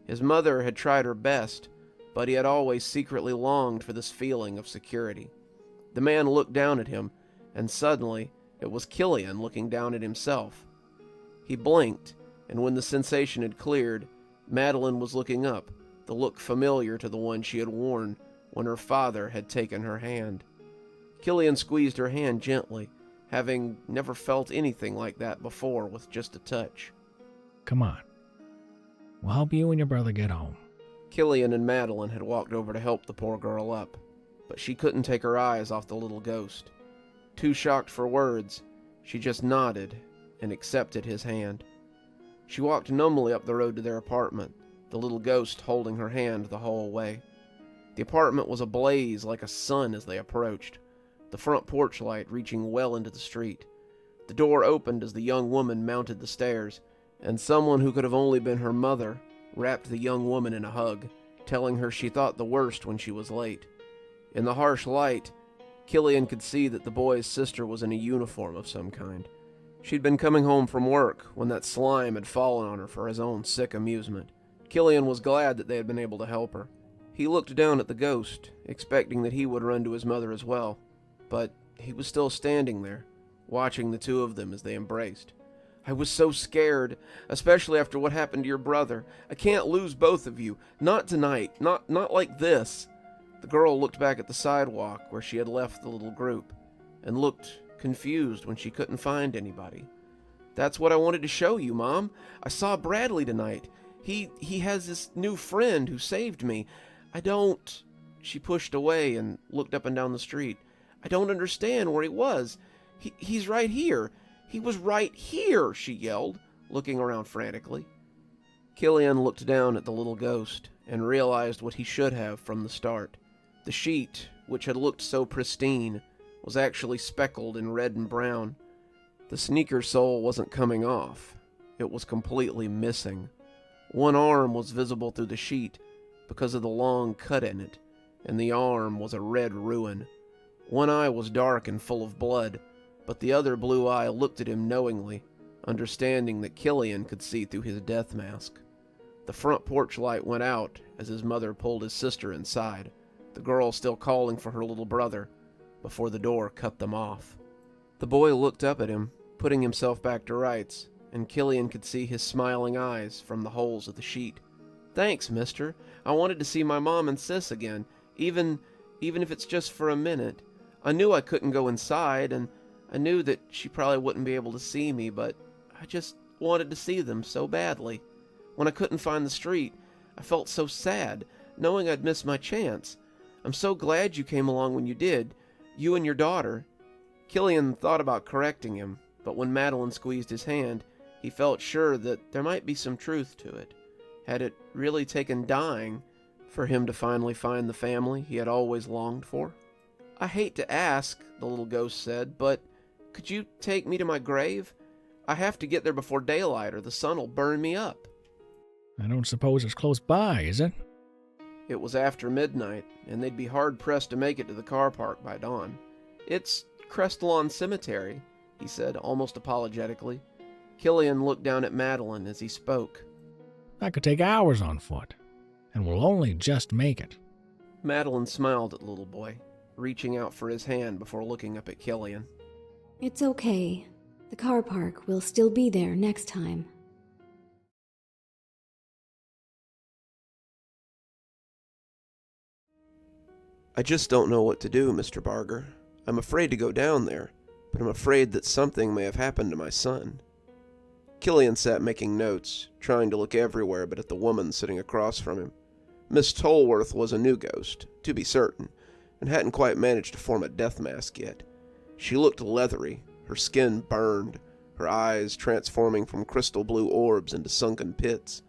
His mother had tried her best, but he had always secretly longed for this feeling of security. The man looked down at him, and suddenly it was Killian looking down at himself. He blinked, and when the sensation had cleared, Madeline was looking up, the look familiar to the one she had worn when her father had taken her hand. Killian squeezed her hand gently, having never felt anything like that before with just a touch. Come on. We'll help you and your brother get home. Killian and Madeline had walked over to help the poor girl up, but she couldn't take her eyes off the little ghost. Too shocked for words, she just nodded and accepted his hand. She walked numbly up the road to their apartment, the little ghost holding her hand the whole way. The apartment was ablaze like a sun as they approached, the front porch light reaching well into the street. The door opened as the young woman mounted the stairs, and someone who could have only been her mother wrapped the young woman in a hug, telling her she thought the worst when she was late. In the harsh light, Killian could see that the boy's sister was in a uniform of some kind. She'd been coming home from work when that slime had fallen on her for his own sick amusement. Killian was glad that they had been able to help her. He looked down at the ghost, expecting that he would run to his mother as well, but he was still standing there, watching the two of them as they embraced. I was so scared, especially after what happened to your brother. I can't lose both of you. Not tonight. Not like this. The girl looked back at the sidewalk where she had left the little group, and looked confused when she couldn't find anybody. That's what I wanted to show you, Mom. I saw Bradley tonight. He has this new friend who saved me. I don't... She pushed away and looked up and down the street. I don't understand where he was. He's right here. He was right here, she yelled, looking around frantically. Killian looked down at the little ghost and realized what he should have from the start. The sheet, which had looked so pristine, was actually speckled in red and brown. The sneaker sole wasn't coming off. It was completely missing. One arm was visible through the sheet because of the long cut in it, and the arm was a red ruin. One eye was dark and full of blood, but the other blue eye looked at him knowingly, understanding that Killian could see through his death mask. The front porch light went out as his mother pulled his sister inside, the girl still calling for her little brother, before the door cut them off. The boy looked up at him, putting himself back to rights, and Killian could see his smiling eyes from the holes of the sheet. Thanks, mister. I wanted to see my mom and sis again, even if it's just for a minute. I knew I couldn't go inside, and I knew that she probably wouldn't be able to see me, but I just wanted to see them so badly. When I couldn't find the street, I felt so sad, knowing I'd missed my chance. I'm so glad you came along when you did, you and your daughter. Killian thought about correcting him, but when Madeline squeezed his hand, he felt sure that there might be some truth to it. Had it really taken dying for him to finally find the family he had always longed for? I hate to ask, the little ghost said, but could you take me to my grave? I have to get there before daylight or the sun will burn me up. I don't suppose it's close by, is it? It was after midnight, and they'd be hard-pressed to make it to the car park by dawn. It's Crestlawn Cemetery, he said, almost apologetically. Killian looked down at Madeline as he spoke. That could take hours on foot, and we'll only just make it. Madeline smiled at the little boy, reaching out for his hand before looking up at Killian. It's okay. The car park will still be there next time. I just don't know what to do, Mr. Barger. I'm afraid to go down there, but I'm afraid that something may have happened to my son. Killian sat making notes, trying to look everywhere but at the woman sitting across from him. Miss Tolworth was a new ghost, to be certain, and hadn't quite managed to form a death mask yet. She looked leathery, her skin burned, her eyes transforming from crystal blue orbs into sunken pits.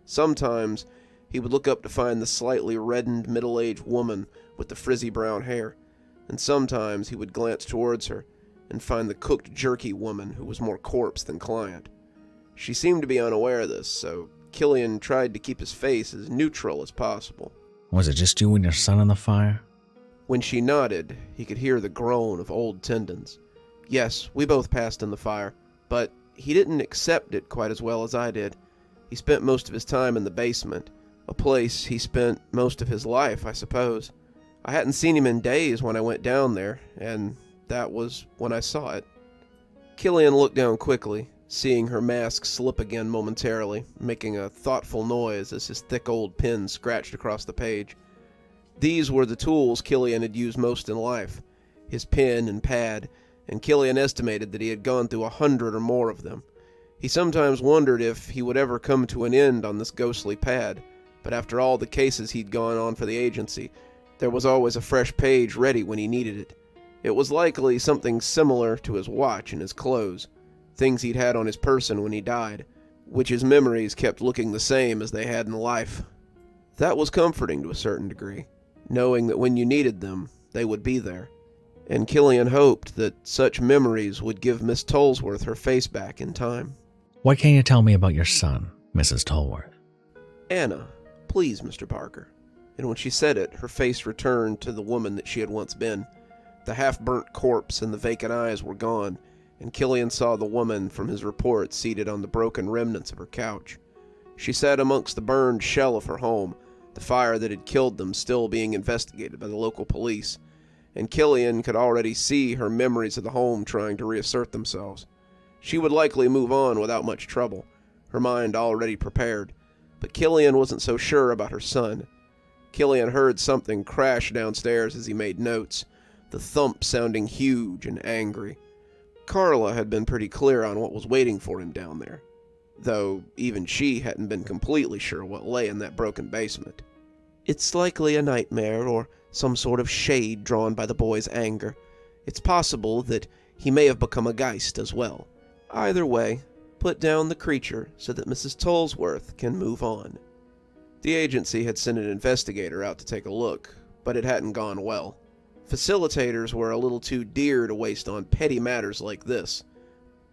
Sometimes he would look up to find the slightly reddened middle-aged woman with the frizzy brown hair, and sometimes he would glance towards her and find the cooked jerky woman who was more corpse than client. She seemed to be unaware of this, so Killian tried to keep his face as neutral as possible. Was it just you and your son on the fire? When she nodded, he could hear the groan of old tendons. Yes, we both passed in the fire, but he didn't accept it quite as well as I did. He spent most of his time in the basement, A place he spent most of his life, I suppose. I hadn't seen him in days when I went down there, and that was when I saw it. Killian looked down quickly, seeing her mask slip again momentarily, making a thoughtful noise as his thick old pen scratched across the page. These were the tools Killian had used most in life, his pen and pad, and Killian estimated that he had gone through 100 or more of them. He sometimes wondered if he would ever come to an end on this ghostly pad, but after all the cases he'd gone on for the agency, there was always a fresh page ready when he needed it. It was likely something similar to his watch and his clothes, things he'd had on his person when he died, which his memories kept looking the same as they had in life. That was comforting to a certain degree, knowing that when you needed them, they would be there. And Killian hoped that such memories would give Miss Tolsworth her face back in time. What can you tell me about your son, Mrs. Tolworth? Anna, please, Mr. Barger. And when she said it, her face returned to the woman that she had once been. The half-burnt corpse and the vacant eyes were gone, and Killian saw the woman from his report seated on the broken remnants of her couch. She sat amongst the burned shell of her home, the fire that had killed them still being investigated by the local police, and Killian could already see her memories of the home trying to reassert themselves. She would likely move on without much trouble, her mind already prepared, but Killian wasn't so sure about her son. Killian heard something crash downstairs as he made notes, the thump sounding huge and angry. Carla had been pretty clear on what was waiting for him down there, though even she hadn't been completely sure what lay in that broken basement. It's likely a nightmare or some sort of shade drawn by the boy's anger. It's possible that he may have become a Geist as well. Either way, put down the creature so that Mrs. Tolsworth can move on. The agency had sent an investigator out to take a look, but it hadn't gone well. Facilitators were a little too dear to waste on petty matters like this.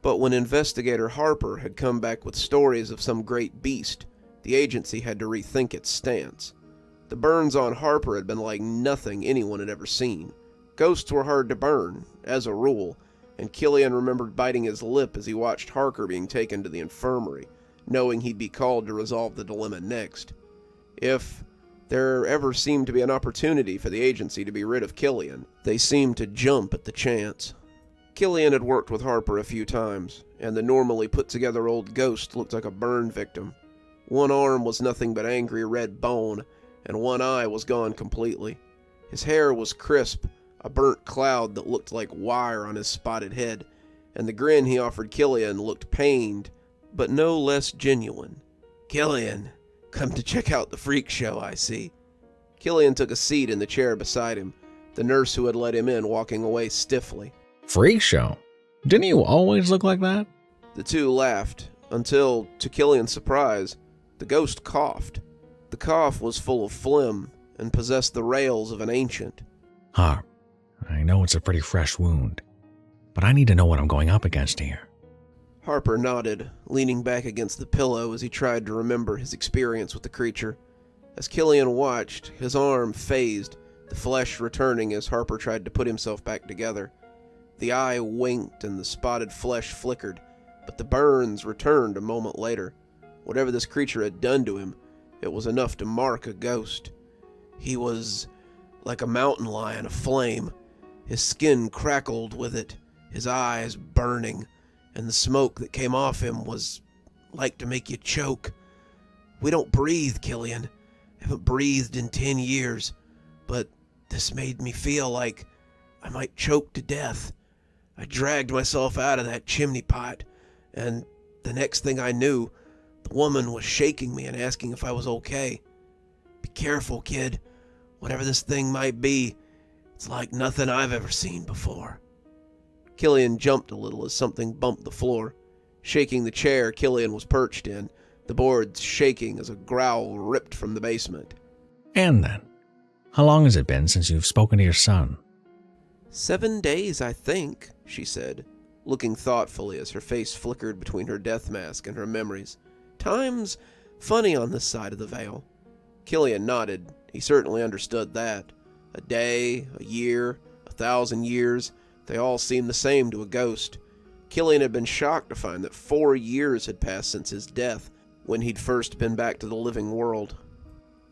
But when investigator Harper had come back with stories of some great beast, the agency had to rethink its stance. The burns on Harper had been like nothing anyone had ever seen. Ghosts were hard to burn, as a rule, and Killian remembered biting his lip as he watched Harker being taken to the infirmary, knowing he'd be called to resolve the dilemma next. If there ever seemed to be an opportunity for the agency to be rid of Killian, they seemed to jump at the chance. Killian had worked with Harper a few times, and the normally put-together old ghost looked like a burn victim. One arm was nothing but angry red bone, and one eye was gone completely. His hair was crisp, a burnt cloud that looked like wire on his spotted head, and the grin he offered Killian looked pained, but no less genuine. "Killian, come to check out the freak show, I see." Killian took a seat in the chair beside him, the nurse who had let him in walking away stiffly. Freak show? Didn't you always look like that? The two laughed, until, to Killian's surprise, the ghost coughed. The cough was full of phlegm, and possessed the rails of an ancient. Harp, I know it's a pretty fresh wound, but I need to know what I'm going up against here. Harper nodded, leaning back against the pillow as he tried to remember his experience with the creature. As Killian watched, his arm phased, the flesh returning as Harper tried to put himself back together. The eye winked and the spotted flesh flickered, but the burns returned a moment later. Whatever this creature had done to him, it was enough to mark a ghost. He was like a mountain lion aflame. His skin crackled with it, his eyes burning, and the smoke that came off him was like to make you choke. We don't breathe, Killian. I haven't breathed in 10 years, but this made me feel like I might choke to death. I dragged myself out of that chimney pot, and the next thing I knew, the woman was shaking me and asking if I was okay. Be careful, kid. Whatever this thing might be, it's like nothing I've ever seen before. Killian jumped a little as something bumped the floor. Shaking the chair Killian was perched in, the boards shaking as a growl ripped from the basement. And then, how long has it been since you've spoken to your son? 7 days, I think, she said, looking thoughtfully as her face flickered between her death mask and her memories. Time's funny on this side of the veil. Killian nodded. He certainly understood that. A day, a year, 1,000 years, they all seemed the same to a ghost. Killian had been shocked to find that 4 years had passed since his death, when he'd first been back to the living world.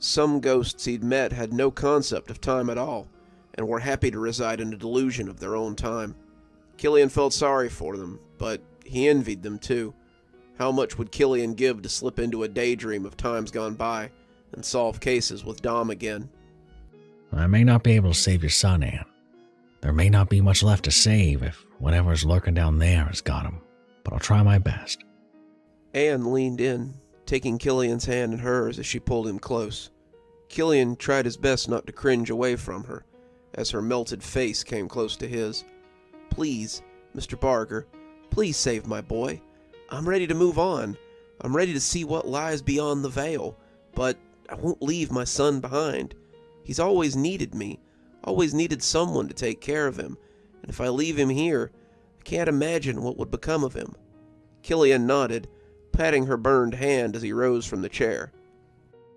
Some ghosts he'd met had no concept of time at all, and were happy to reside in a delusion of their own time. Killian felt sorry for them, but he envied them too. How much would Killian give to slip into a daydream of times gone by and solve cases with Dom again? I may not be able to save your son, Anne. There may not be much left to save if whatever's lurking down there has got him, but I'll try my best. Anne leaned in, taking Killian's hand in hers as she pulled him close. Killian tried his best not to cringe away from her, as her melted face came close to his. "Please, Mr. Barger, please save my boy. I'm ready to move on. I'm ready to see what lies beyond the veil, but I won't leave my son behind. He's always needed me, always needed someone to take care of him, and if I leave him here, I can't imagine what would become of him." Killian nodded, patting her burned hand as he rose from the chair.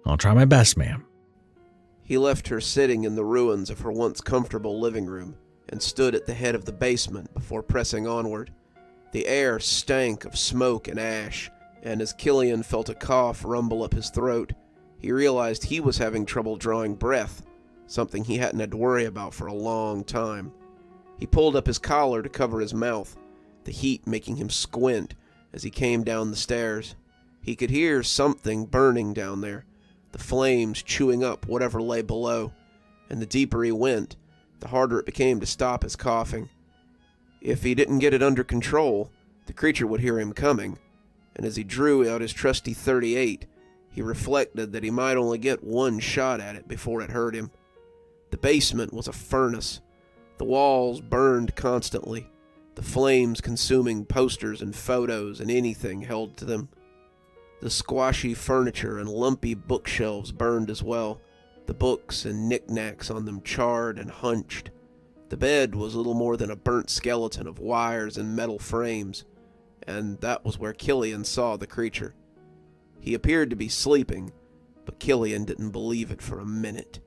I'll try my best, ma'am. He left her sitting in the ruins of her once comfortable living room and stood at the head of the basement before pressing onward. The air stank of smoke and ash, and as Killian felt a cough rumble up his throat, he realized he was having trouble drawing breath, something he hadn't had to worry about for a long time. He pulled up his collar to cover his mouth, the heat making him squint as he came down the stairs. He could hear something burning down there, the flames chewing up whatever lay below, and the deeper he went, the harder it became to stop his coughing. If he didn't get it under control, the creature would hear him coming, and as he drew out his trusty .38, he reflected that he might only get one shot at it before it hurt him. The basement was a furnace. The walls burned constantly, the flames consuming posters and photos and anything held to them. The squashy furniture and lumpy bookshelves burned as well, the books and knickknacks on them charred and hunched. The bed was little more than a burnt skeleton of wires and metal frames, and that was where Killian saw the creature. He appeared to be sleeping, but Killian didn't believe it for a minute.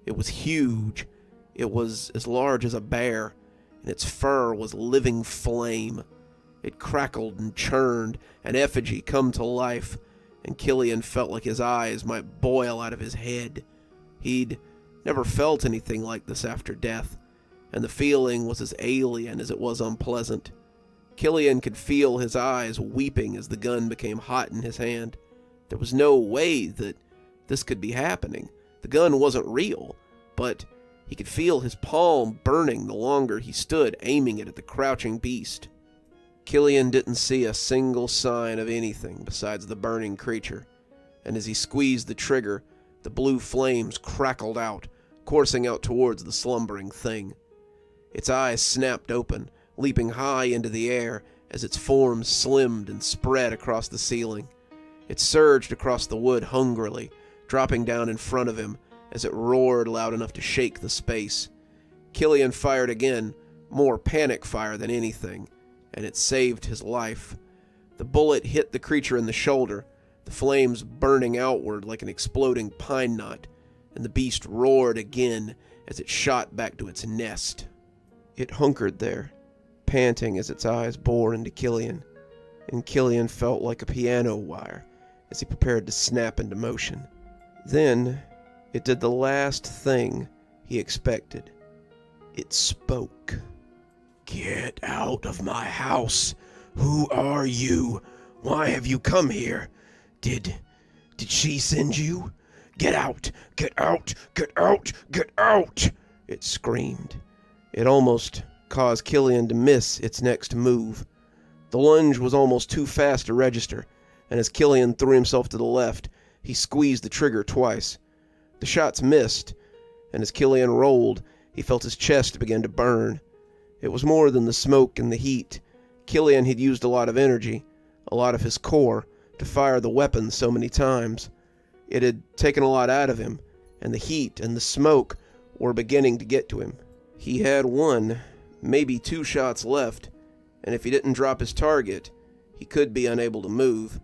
It was huge. It was as large as a bear, and its fur was living flame. It crackled and churned, an effigy come to life, and Killian felt like his eyes might boil out of his head. He'd never felt anything like this after death, and the feeling was as alien as it was unpleasant. Killian could feel his eyes weeping as the gun became hot in his hand. There was no way that this could be happening. The gun wasn't real, but he could feel his palm burning the longer he stood aiming it at the crouching beast. Killian didn't see a single sign of anything besides the burning creature, and as he squeezed the trigger, the blue flames crackled out, coursing out towards the slumbering thing. Its eyes snapped open, leaping high into the air as its form slimmed and spread across the ceiling. It surged across the wood hungrily, dropping down in front of him as it roared loud enough to shake the space. Killian fired again, more panic fire than anything, and it saved his life. The bullet hit the creature in the shoulder, the flames burning outward like an exploding pine knot, and the beast roared again as it shot back to its nest. It hunkered there, panting as its eyes bored into Killian, and Killian felt like a piano wire as he prepared to snap into motion. Then, it did the last thing he expected. It spoke. "Get out of my house. Who are you? Why have you come here? Did she send you? Get out! Get out! Get out! Get out!" It screamed. It almost caused Killian to miss its next move. The lunge was almost too fast to register, and as Killian threw himself to the left, he squeezed the trigger twice. The shots missed, and as Killian rolled, he felt his chest begin to burn. It was more than the smoke and the heat. Killian had used a lot of energy, a lot of his core, to fire the weapon so many times. It had taken a lot out of him, and the heat and the smoke were beginning to get to him. He had one, maybe two shots left, and if he didn't drop his target, he could be unable to move.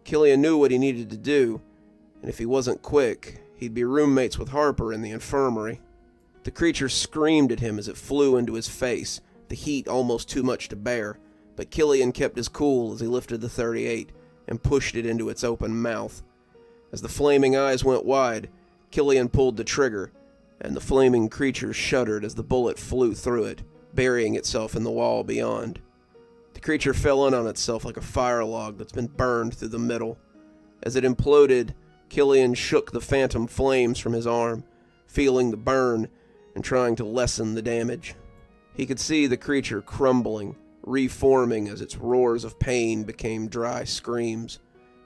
Killian knew what he needed to do, and if he wasn't quick, he'd be roommates with Harper in the infirmary. The creature screamed at him as it flew into his face, the heat almost too much to bear, but Killian kept his cool as he lifted the .38 and pushed it into its open mouth. As the flaming eyes went wide, Killian pulled the trigger, and the flaming creature shuddered as the bullet flew through it, burying itself in the wall beyond. The creature fell in on itself like a fire log that's been burned through the middle. As it imploded, Killian shook the phantom flames from his arm, feeling the burn and trying to lessen the damage. He could see the creature crumbling, reforming as its roars of pain became dry screams.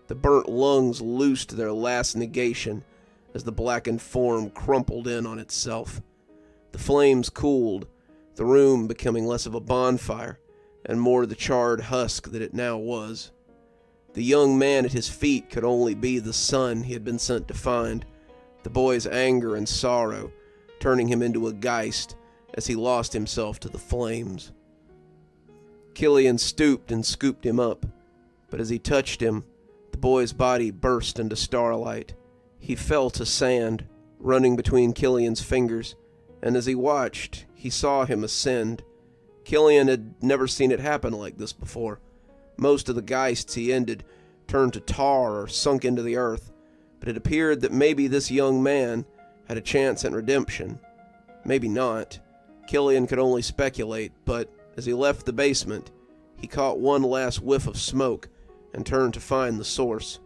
The burnt lungs loosed their last negation as the blackened form crumpled in on itself. The flames cooled, the room becoming less of a bonfire and more the charred husk that it now was. The young man at his feet could only be the son he had been sent to find, the boy's anger and sorrow turning him into a Geist as he lost himself to the flames. Killian stooped and scooped him up, but as he touched him, the boy's body burst into starlight. He fell to sand, running between Killian's fingers, and as he watched, he saw him ascend. Killian had never seen it happen like this before. Most of the Geists he ended turned to tar or sunk into the earth, but it appeared that maybe this young man had a chance at redemption. Maybe not. Killian could only speculate, but as he left the basement, he caught one last whiff of smoke and turned to find the source.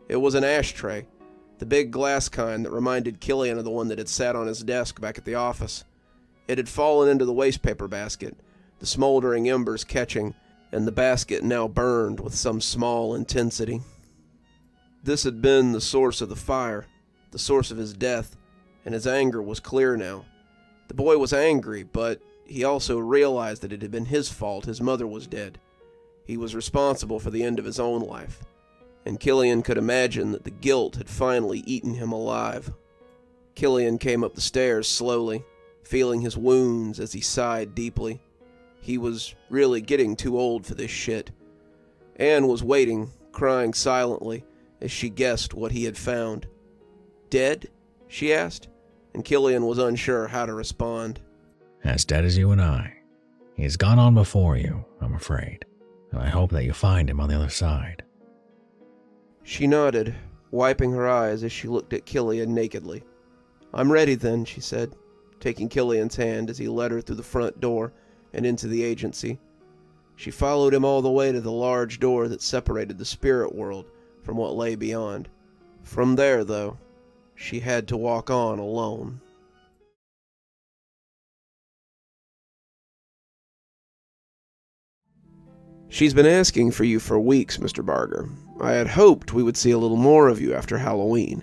It was an ashtray, the big glass kind that reminded Killian of the one that had sat on his desk back at the office. It had fallen into the wastepaper basket, the smoldering embers catching, and the basket now burned with some small intensity. This had been the source of the fire, the source of his death, and his anger was clear now. The boy was angry, but he also realized that it had been his fault his mother was dead. He was responsible for the end of his own life, and Killian could imagine that the guilt had finally eaten him alive. Killian came up the stairs slowly, feeling his wounds as he sighed deeply. He was really getting too old for this shit. Anne was waiting, crying silently, as she guessed what he had found. "Dead?" she asked, and Killian was unsure how to respond. As dead as you and I. He's gone on before you, I'm afraid, and I hope that you find him on the other side. She nodded, wiping her eyes as she looked at Killian nakedly. "I'm ready then," she said, taking Killian's hand as he led her through the front door and into the agency. She followed him all the way to the large door that separated the spirit world from what lay beyond. From there, though, she had to walk on alone. "She's been asking for you for weeks, Mr. Barger. I had hoped we would see a little more of you after Halloween."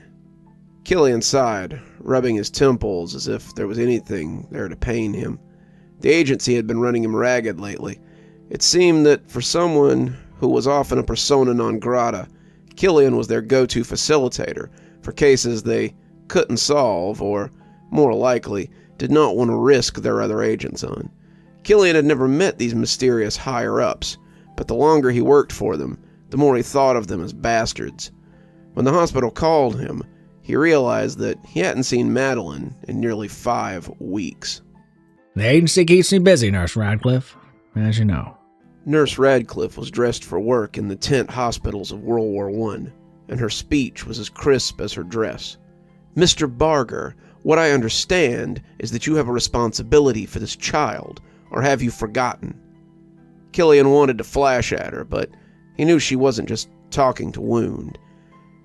Killian sighed, rubbing his temples as if there was anything there to pain him. The agency had been running him ragged lately. It seemed that for someone who was often a persona non grata, Killian was their go-to facilitator for cases they couldn't solve or, more likely, did not want to risk their other agents on. Killian had never met these mysterious higher-ups, but the longer he worked for them, the more he thought of them as bastards. When the hospital called him, he realized that he hadn't seen Madeline in nearly 5 weeks. The agency keeps me busy, Nurse Radcliffe, as you know. Nurse Radcliffe was dressed for work in the tent hospitals of World War I, and her speech was as crisp as her dress. "Mr. Barger, what I understand is that you have a responsibility for this child, or have you forgotten?" Killian wanted to flash at her, but he knew she wasn't just talking to wound.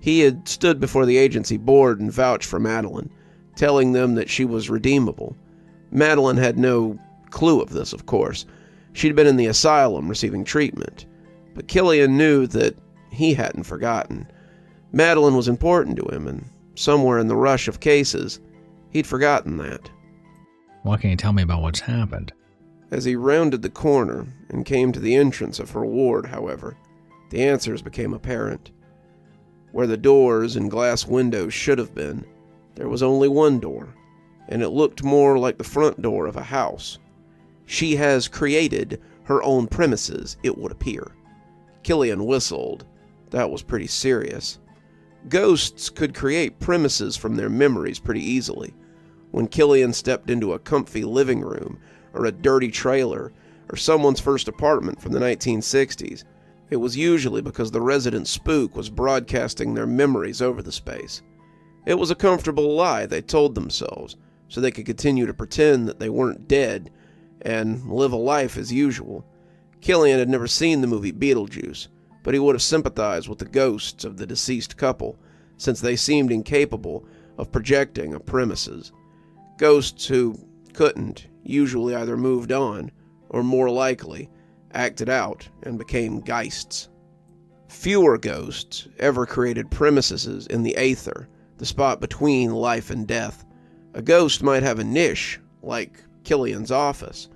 He had stood before the agency board and vouched for Madeline, telling them that she was redeemable. Madeline had no clue of this, of course. She'd been in the asylum receiving treatment, but Killian knew that he hadn't forgotten. Madeline was important to him, and somewhere in the rush of cases, he'd forgotten that. What can you tell me about what's happened? As he rounded the corner and came to the entrance of her ward, however, the answers became apparent. Where the doors and glass windows should have been, there was only one door, and it looked more like the front door of a house. She has created her own premises, it would appear. Killian whistled. That was pretty serious. Ghosts could create premises from their memories pretty easily. When Killian stepped into a comfy living room, or a dirty trailer, or someone's first apartment from the 1960s, It was usually because the resident spook was broadcasting their memories over the space. It was a comfortable lie they told themselves, so they could continue to pretend that they weren't dead and live a life as usual. Killian had never seen the movie Beetlejuice, but he would have sympathized with the ghosts of the deceased couple, since they seemed incapable of projecting a premises. Ghosts who couldn't usually either moved on, or more likely, acted out and became geists. Fewer ghosts ever created premises in the aether, the spot between life and death. A ghost might have a niche, like Killian's office,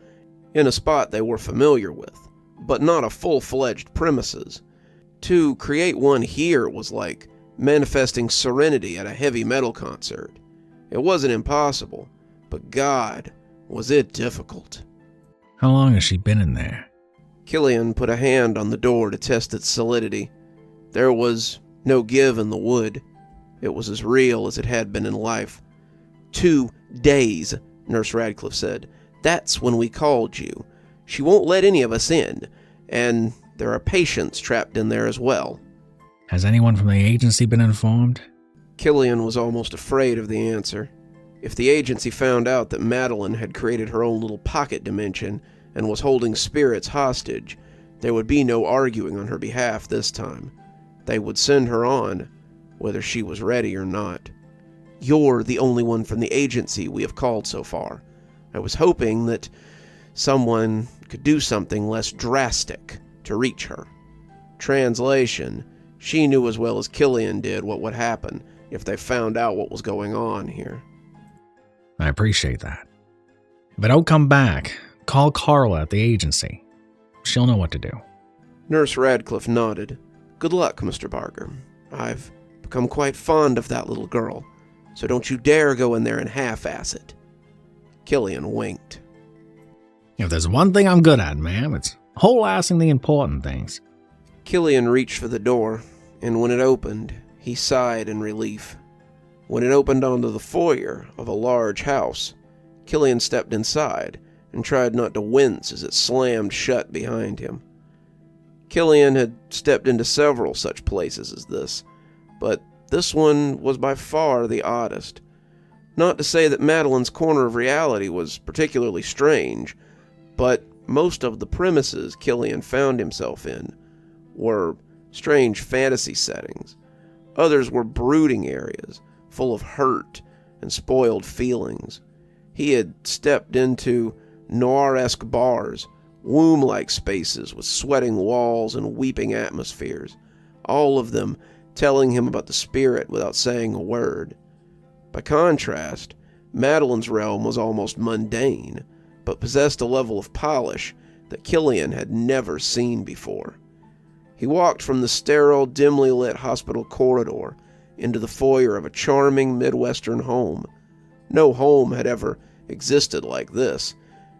in a spot they were familiar with, but not a full-fledged premises. To create one here was like manifesting serenity at a heavy metal concert. It wasn't impossible, but God, was it difficult. How long has she been in there? Killian put a hand on the door to test its solidity. There was no give in the wood. It was as real as it had been in life. 2 days, Nurse Radcliffe said. That's when we called you. She won't let any of us in, and there are patients trapped in there as well. Has anyone from the agency been informed? Killian was almost afraid of the answer. If the agency found out that Madeline had created her own little pocket dimension and was holding spirits hostage, there would be no arguing on her behalf this time. They would send her on, whether she was ready or not. You're the only one from the agency we have called so far. I was hoping that someone could do something less drastic to reach her. Translation, she knew as well as Killian did what would happen if they found out what was going on here. I appreciate that. If I don't come back, call Carla at the agency. She'll know what to do. Nurse Radcliffe nodded. Good luck, Mr. Barger. I've become quite fond of that little girl, so don't you dare go in there and half-ass it. Killian winked. If there's one thing I'm good at, ma'am, it's whole-assing the important things. Killian reached for the door, and when it opened, he sighed in relief. When it opened onto the foyer of a large house, Killian stepped inside and tried not to wince as it slammed shut behind him. Killian had stepped into several such places as this, but this one was by far the oddest. Not to say that Madeline's corner of reality was particularly strange, but most of the premises Killian found himself in were strange fantasy settings. Others were brooding areas, full of hurt and spoiled feelings. He had stepped into noir-esque bars, womb-like spaces with sweating walls and weeping atmospheres, all of them telling him about the spirit without saying a word. By contrast, Madeline's realm was almost mundane, but possessed a level of polish that Killian had never seen before. He walked from the sterile, dimly lit hospital corridor into the foyer of a charming Midwestern home. No home had ever existed like this,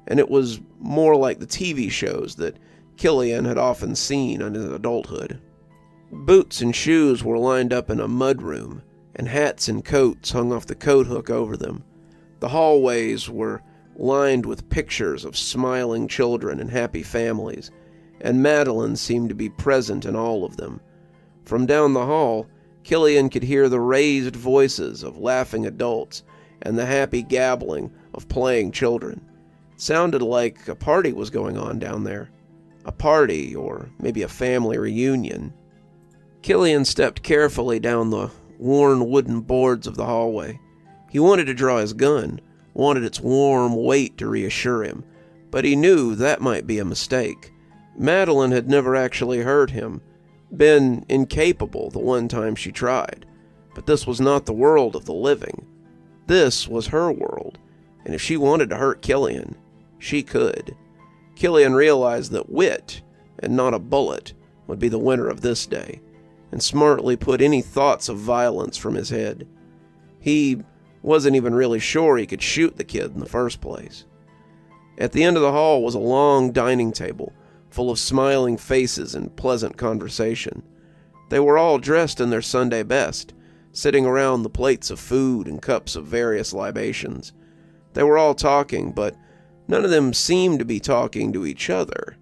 and it was more like the TV shows that Killian had often seen in his adulthood. Boots and shoes were lined up in a mudroom, and hats and coats hung off the coat hook over them. The hallways were lined with pictures of smiling children and happy families, and Madeline seemed to be present in all of them. From down the hall, Killian could hear the raised voices of laughing adults and the happy gabbling of playing children. It sounded like a party was going on down there. A party, or maybe a family reunion. Killian stepped carefully down the worn wooden boards of the hallway. He wanted to draw his gun, wanted its warm weight to reassure him, but he knew that might be a mistake. Madeline had never actually hurt him, been incapable the one time she tried, but this was not the world of the living. This was her world, and if she wanted to hurt Killian, she could. Killian realized that wit, and not a bullet, would be the winner of this day, and smartly put any thoughts of violence from his head. He wasn't even really sure he could shoot the kid in the first place. At the end of the hall was a long dining table, full of smiling faces and pleasant conversation. They were all dressed in their Sunday best, sitting around the plates of food and cups of various libations. They were all talking, but none of them seemed to be talking to each other.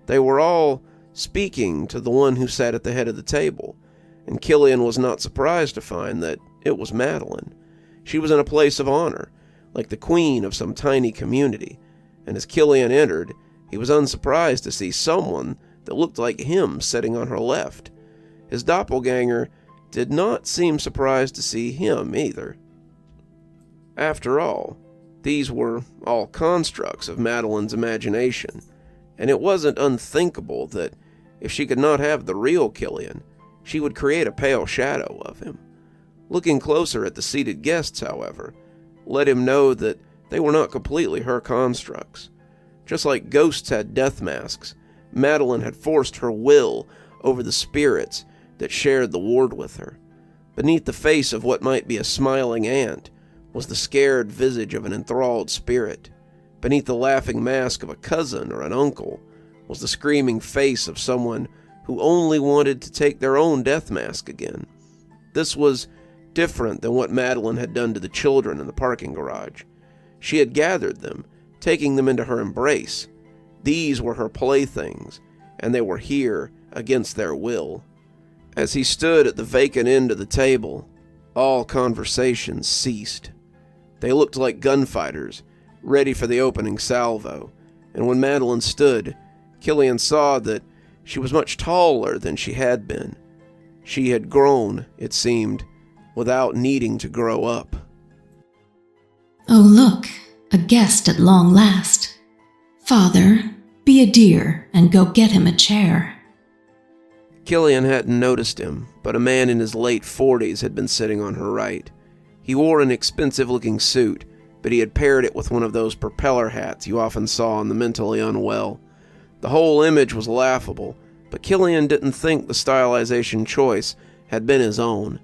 They were all speaking to the one who sat at the head of the table, and Killian was not surprised to find that it was Madeline. She was in a place of honor, like the queen of some tiny community, and as Killian entered, he was unsurprised to see someone that looked like him sitting on her left. His doppelganger did not seem surprised to see him either. After all, these were all constructs of Madeline's imagination, and it wasn't unthinkable that if she could not have the real Killian, she would create a pale shadow of him. Looking closer at the seated guests, however, let him know that they were not completely her constructs. Just like ghosts had death masks, Madeline had forced her will over the spirits that shared the ward with her. Beneath the face of what might be a smiling aunt was the scared visage of an enthralled spirit. Beneath the laughing mask of a cousin or an uncle was the screaming face of someone who only wanted to take their own death mask again. This was different than what Madeline had done to the children in the parking garage. She had gathered them, taking them into her embrace. These were her playthings, and they were here against their will. As he stood at the vacant end of the table, all conversations ceased. They looked like gunfighters, ready for the opening salvo, and when Madeline stood, Killian saw that she was much taller than she had been. She had grown, it seemed, without needing to grow up. Oh, look, a guest at long last. Father, be a dear and go get him a chair. Killian hadn't noticed him, but a man in his late 40s had been sitting on her right. He wore an expensive-looking suit, but he had paired it with one of those propeller hats you often saw on the mentally unwell. The whole image was laughable, but Killian didn't think the stylization choice had been his own.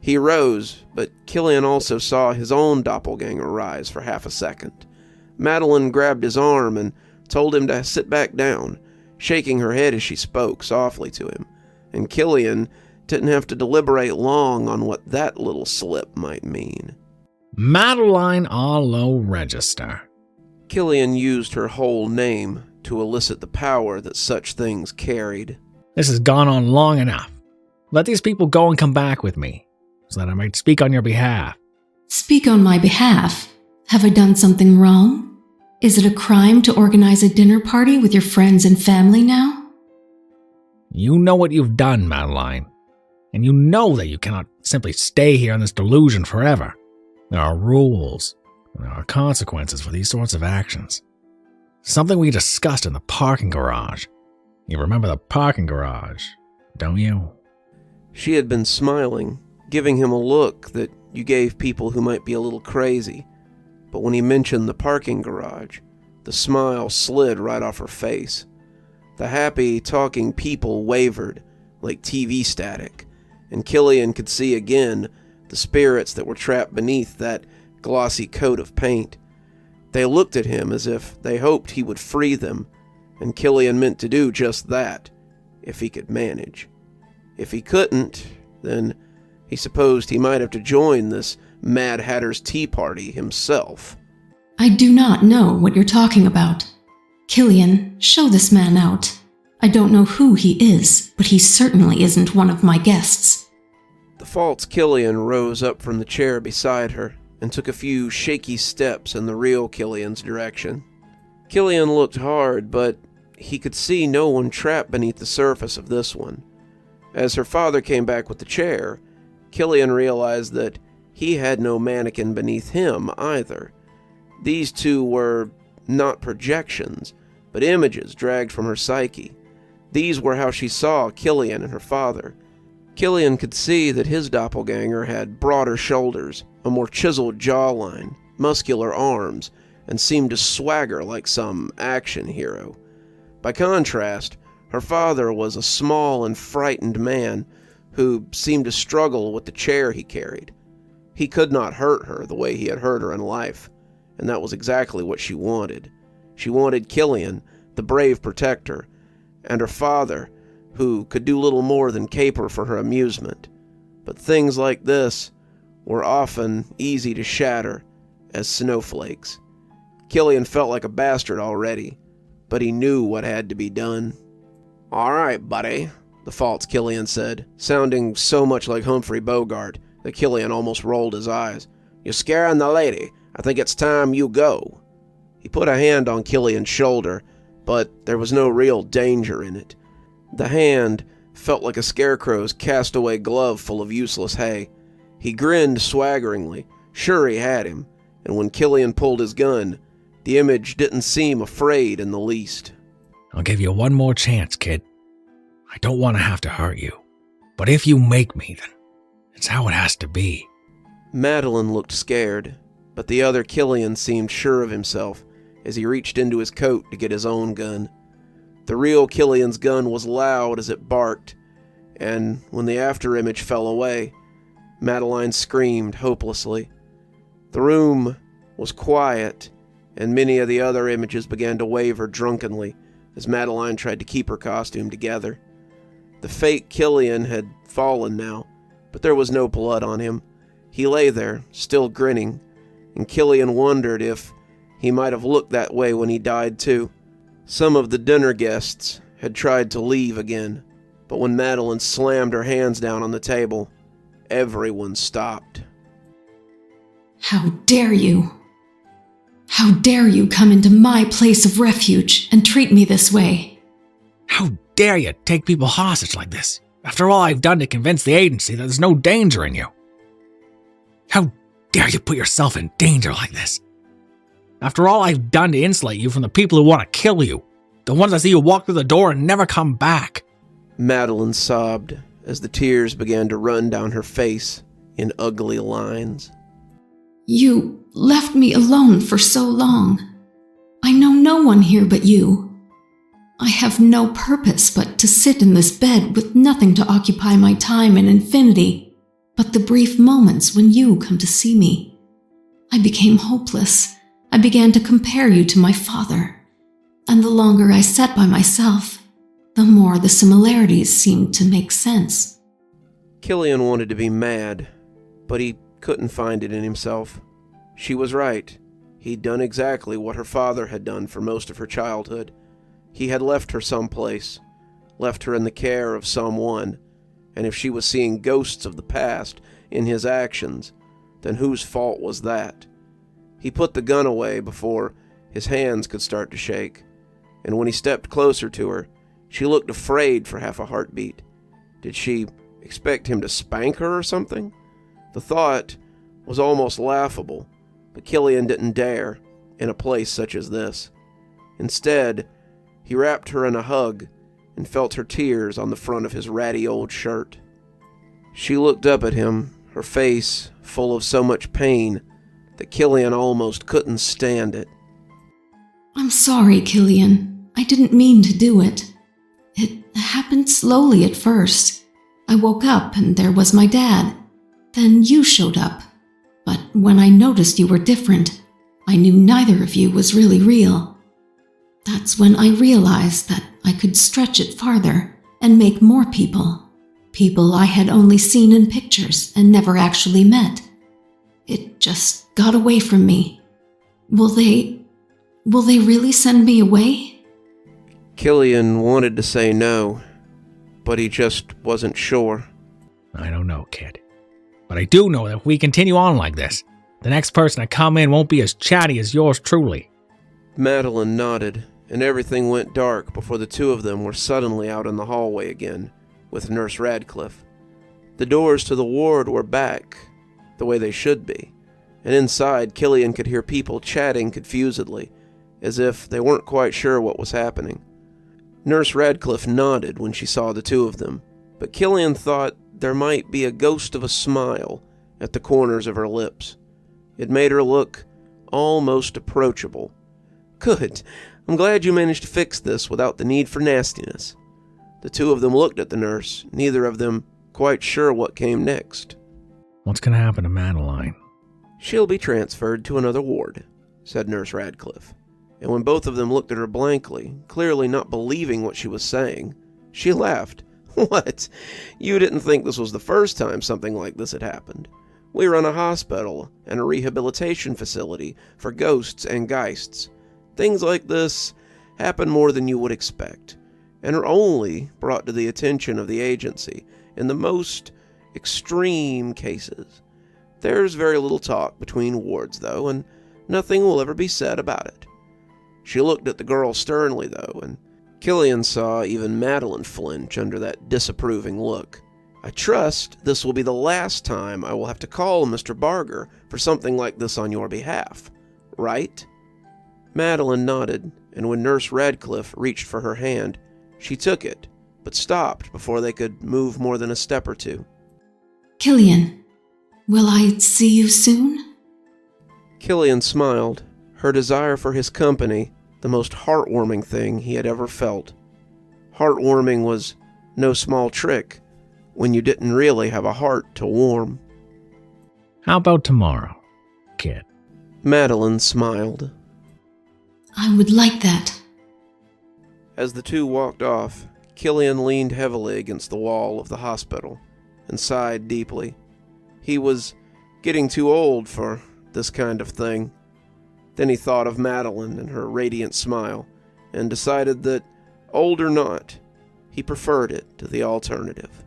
He rose, but Killian also saw his own doppelganger rise for half a second. Madeline grabbed his arm and told him to sit back down, shaking her head as she spoke softly to him, and Killian didn't have to deliberate long on what that little slip might mean. Madeline Arlo Register. Killian used her whole name to elicit the power that such things carried. This has gone on long enough. Let these people go and come back with me, so that I might speak on your behalf. Speak on my behalf. Have I done something wrong? Is it a crime to organize a dinner party with your friends and family now? You know what you've done, Madeline, and you know that you cannot simply stay here in this delusion forever. There are rules, and there are consequences for these sorts of actions. Something we discussed in the parking garage. You remember the parking garage, don't you? She had been smiling, giving him a look that you gave people who might be a little crazy. But when he mentioned the parking garage, the smile slid right off her face. The happy, talking people wavered like TV static, and Killian could see again the spirits that were trapped beneath that glossy coat of paint. They looked at him as if they hoped he would free them, and Killian meant to do just that, if he could manage. If he couldn't, then he supposed he might have to join this Mad Hatter's tea party himself. I do not know what you're talking about. Killian, show this man out. I don't know who he is, but he certainly isn't one of my guests. The false Killian rose up from the chair beside her and took a few shaky steps in the real Killian's direction. Killian looked hard, but he could see no one trapped beneath the surface of this one. As her father came back with the chair, Killian realized that he had no mannequin beneath him either. These two were not projections, but images dragged from her psyche. These were how she saw Killian and her father. Killian could see that his doppelganger had broader shoulders, a more chiseled jawline, muscular arms, and seemed to swagger like some action hero. By contrast, her father was a small and frightened man who seemed to struggle with the chair he carried. He could not hurt her the way he had hurt her in life, and that was exactly what she wanted. She wanted Killian, the brave protector, and her father, who could do little more than caper for her amusement. But things like this were often easy to shatter as snowflakes. Killian felt like a bastard already, but he knew what had to be done. All right, buddy, the false Killian said, sounding so much like Humphrey Bogart that Killian almost rolled his eyes. You're scaring the lady. I think it's time you go. He put a hand on Killian's shoulder, but there was no real danger in it. The hand felt like a scarecrow's castaway glove full of useless hay. He grinned swaggeringly, sure he had him, and when Killian pulled his gun, the image didn't seem afraid in the least. I'll give you one more chance, kid. I don't want to have to hurt you, but if you make me, then it's how it has to be. Madeline looked scared, but the other Killian seemed sure of himself as he reached into his coat to get his own gun. The real Killian's gun was loud as it barked, and when the afterimage fell away, Madeline screamed hopelessly. The room was quiet, and many of the other images began to waver drunkenly as Madeline tried to keep her costume together. The fake Killian had fallen now, but there was no blood on him. He lay there, still grinning, and Killian wondered if he might have looked that way when he died too. Some of the dinner guests had tried to leave again, but when Madeline slammed her hands down on the table, everyone stopped. How dare you? How dare you come into my place of refuge and treat me this way? How dare you take people hostage like this, after all I've done to convince the agency that there's no danger in you? How dare you put yourself in danger like this? After all I've done to insulate you from the people who want to kill you, the ones that see you walk through the door and never come back. Madeline sobbed as the tears began to run down her face in ugly lines. You left me alone for so long. I know no one here but you. I have no purpose but to sit in this bed with nothing to occupy my time in infinity but the brief moments when you come to see me. I became hopeless. I began to compare you to my father. And the longer I sat by myself, the more the similarities seemed to make sense. Killian wanted to be mad, but he couldn't find it in himself. She was right. He'd done exactly what her father had done for most of her childhood. He had left her someplace, left her in the care of someone, and if she was seeing ghosts of the past in his actions, then whose fault was that? He put the gun away before his hands could start to shake, and when he stepped closer to her, she looked afraid for half a heartbeat. Did she expect him to spank her or something? The thought was almost laughable, but Killian didn't dare in a place such as this. Instead, he wrapped her in a hug and felt her tears on the front of his ratty old shirt. She looked up at him, her face full of so much pain that Killian almost couldn't stand it. I'm sorry, Killian. I didn't mean to do it. It happened slowly at first. I woke up and there was my dad. Then you showed up. But when I noticed you were different, I knew neither of you was really real. That's when I realized that I could stretch it farther and make more people. People I had only seen in pictures and never actually met. It just got away from me. Will they really send me away? Killian wanted to say no, but he just wasn't sure. I don't know, kid. But I do know that if we continue on like this, the next person to come in won't be as chatty as yours truly. Madeline nodded, and everything went dark before the two of them were suddenly out in the hallway again, with Nurse Radcliffe. The doors to the ward were back, the way they should be, and inside Killian could hear people chatting confusedly, as if they weren't quite sure what was happening. Nurse Radcliffe nodded when she saw the two of them, but Killian thought there might be a ghost of a smile at the corners of her lips. It made her look almost approachable. Good. I'm glad you managed to fix this without the need for nastiness. The two of them looked at the nurse, neither of them quite sure what came next. What's going to happen to Madeline? She'll be transferred to another ward, said Nurse Radcliffe. And when both of them looked at her blankly, clearly not believing what she was saying, she laughed. What? You didn't think this was the first time something like this had happened? We run a hospital and a rehabilitation facility for ghosts and geists. Things like this happen more than you would expect. and are only brought to the attention of the agency in the most extreme cases. There's very little talk between wards, though, and nothing will ever be said about it. She looked at the girl sternly, though, and Killian saw even Madeline flinch under that disapproving look. I trust this will be the last time I will have to call Mr. Barger for something like this on your behalf, right? Madeline nodded, and when Nurse Radcliffe reached for her hand, she took it, but stopped before they could move more than a step or two. Killian, will I see you soon? Killian smiled, her desire for his company the most heartwarming thing he had ever felt. Heartwarming was no small trick when you didn't really have a heart to warm. How about tomorrow, kid? Madeline smiled. I would like that. As the two walked off, Killian leaned heavily against the wall of the hospital and sighed deeply. He was getting too old for this kind of thing. Then he thought of Madeline and her radiant smile, and decided that, old or not, he preferred it to the alternative.